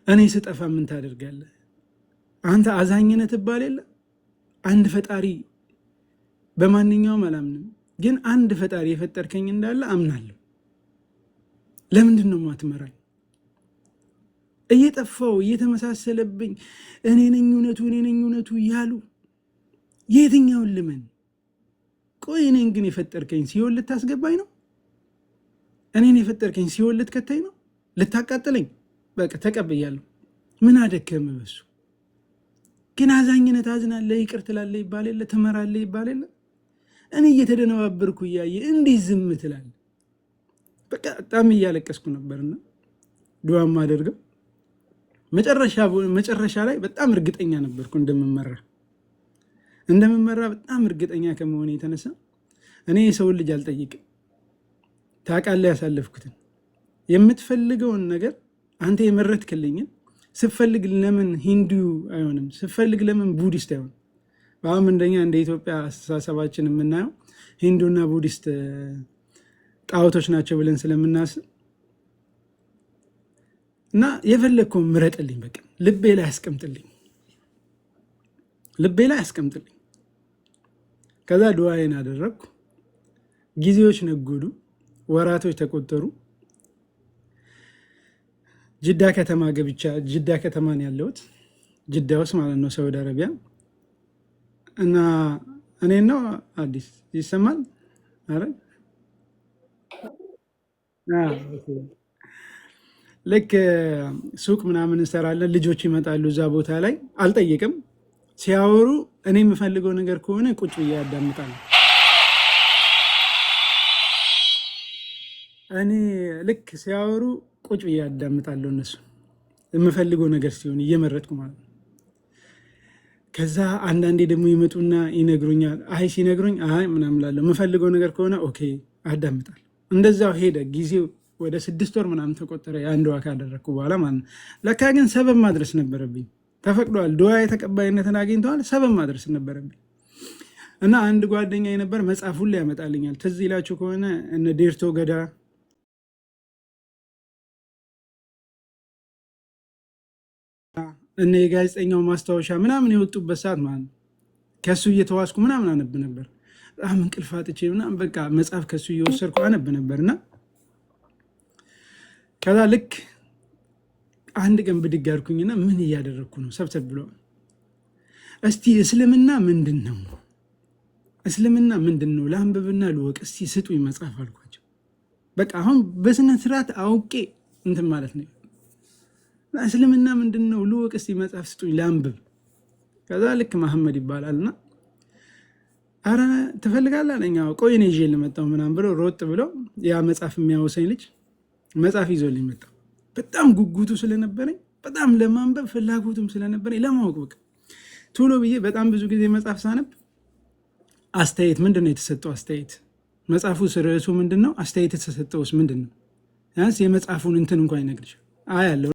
እኔ ስጠፋ ምን ታደርጋለህ አንተ? አዛኝነት ትባል የለ አንድ ፈጣሪ፣ በማንኛውም አላምንም፣ ግን አንድ ፈጣሪ የፈጠርከኝ እንዳለ አምናለሁ። ለምንድን ነው ማትመራኝ? እየጠፋው እየተመሳሰለብኝ እኔ ነኝ እውነቱ እያሉ የትኛውን ልመን? ቆይ እኔን ግን የፈጠርከኝ ሲኦል ልታስገባኝ ነው? እኔን የፈጠርከኝ ሲኦል ልትከተኝ ነው? ልታቃጥለኝ? በቃ ተቀብያለሁ። ምን አደከመ በሱ? ግን አዛኝነት አዝናለህ፣ ይቅር ትላለህ ይባል የለ፣ ትመራለህ ይባል የለ። እኔ እየተደነባበርኩ እያየ እንዲህ ዝም ትላለህ? በቃ በጣም እያለቀስኩ ነበርና ዱዓም አደርገው መጨረሻ ላይ በጣም እርግጠኛ ነበርኩ እንደምመራ በጣም እርግጠኛ ከመሆኔ የተነሳ እኔ የሰውን ልጅ አልጠይቅም። ታውቃለህ ያሳለፍኩትን የምትፈልገውን ነገር አንተ የመረጥክልኝን ስፈልግ ለምን ሂንዱ አይሆንም? ስፈልግ ለምን ቡዲስት አይሆንም? በአሁን እንደኛ እንደ ኢትዮጵያ አስተሳሰባችን የምናየው ሂንዱና ቡዲስት ጣዖቶች ናቸው ብለን ስለምናስብ እና የፈለግከውን ምረጥልኝ፣ በቃ ልቤ ላይ ያስቀምጥልኝ። ከዛ ድዋይን አደረግኩ። ጊዜዎች ነጎዱ፣ ወራቶች ተቆጠሩ። ጅዳ ከተማ ገብቻ፣ ጅዳ ከተማ ነው ያለሁት፣ ጅዳ ውስጥ ማለት ነው፣ ሳውዲ አረቢያ። እና እኔን ነው አዲስ ይሰማል? አረ ልክ ሱቅ ምናምን እንሰራለን፣ ልጆች ይመጣሉ እዛ ቦታ ላይ። አልጠይቅም፣ ሲያወሩ እኔ የምፈልገው ነገር ከሆነ ቁጭ ብዬ ያዳምጣል። እኔ ልክ ሲያወሩ ቁጭ ብዬ ያዳምጣለሁ፣ እነሱ የምፈልገው ነገር ሲሆን እየመረጥኩ ማለት ነው። ከዛ አንዳንዴ ደግሞ ይመጡና ይነግሩኛል። አይ ሲነግሩኝ አይ ምናምን እላለሁ። የምፈልገው ነገር ከሆነ ኦኬ አዳምጣለሁ። እንደዛው ሄደ ጊዜው። ወደ 6 ወር ምናምን ተቆጠረ የአንድ ዋካ ካደረግኩ በኋላ ማለት ነው። ለካ ግን ሰበብ ማድረስ ነበረብኝ። ተፈቅዷል፣ ድዋ የተቀባይነትን አግኝተዋል፣ ሰበብ ማድረስ ነበረብኝ። እና አንድ ጓደኛ የነበር መጽሐፍ ሁሉ ያመጣልኛል። ትዝ ይላችሁ ከሆነ እነ ዴርቶ ገዳ እነ የጋዜጠኛው ማስታወሻ ምናምን የወጡበት ሰዓት ማለት ነው። ከሱ እየተዋስኩ ምናምን አነብ ነበር። በጣም እንቅልፍ አጥቼ ምናምን በቃ መጽሐፍ ከሱ እየወሰድኩ አነብ ነበር። እና ከዛ ልክ አንድ ቀን ብድግ አድርኩኝና ምን እያደረግኩ ነው? ሰብሰብ ብሎ እስቲ እስልምና ምንድን ነው? እስልምና ምንድን ነው? ለአንብብና ልወቅ እስቲ ስጡኝ መጽሐፍ አልኳቸው። በቃ አሁን በስነ ስርዓት አውቄ እንትን ማለት ነው። እስልምና ምንድን ነው ልወቅ እስቲ መጽሐፍ ስጡኝ ለአንብብ። ከዛ ልክ መሐመድ ይባላልና አረ ትፈልጋለህ አለኝ። ቆይ እኔ ይዤ ልመጣው ምናምን ብሎ ሮጥ ብሎ ያ መጽሐፍ የሚያወሰኝ ልጅ መጽሐፍ ይዞልኝ መጣ። በጣም ጉጉቱ ስለነበረኝ፣ በጣም ለማንበብ ፍላጎቱም ስለነበረኝ ለማወቅ በቃ ቶሎ ብዬ በጣም ብዙ ጊዜ መጽሐፍ ሳነብ አስተያየት ምንድን ነው የተሰጠው አስተያየት፣ መጽሐፉ ርዕሱ ምንድን ነው፣ አስተያየት የተሰጠውስ ምንድን ነው፣ ያንስ የመጽሐፉን እንትን እንኳን ይነግርሻል። አያለው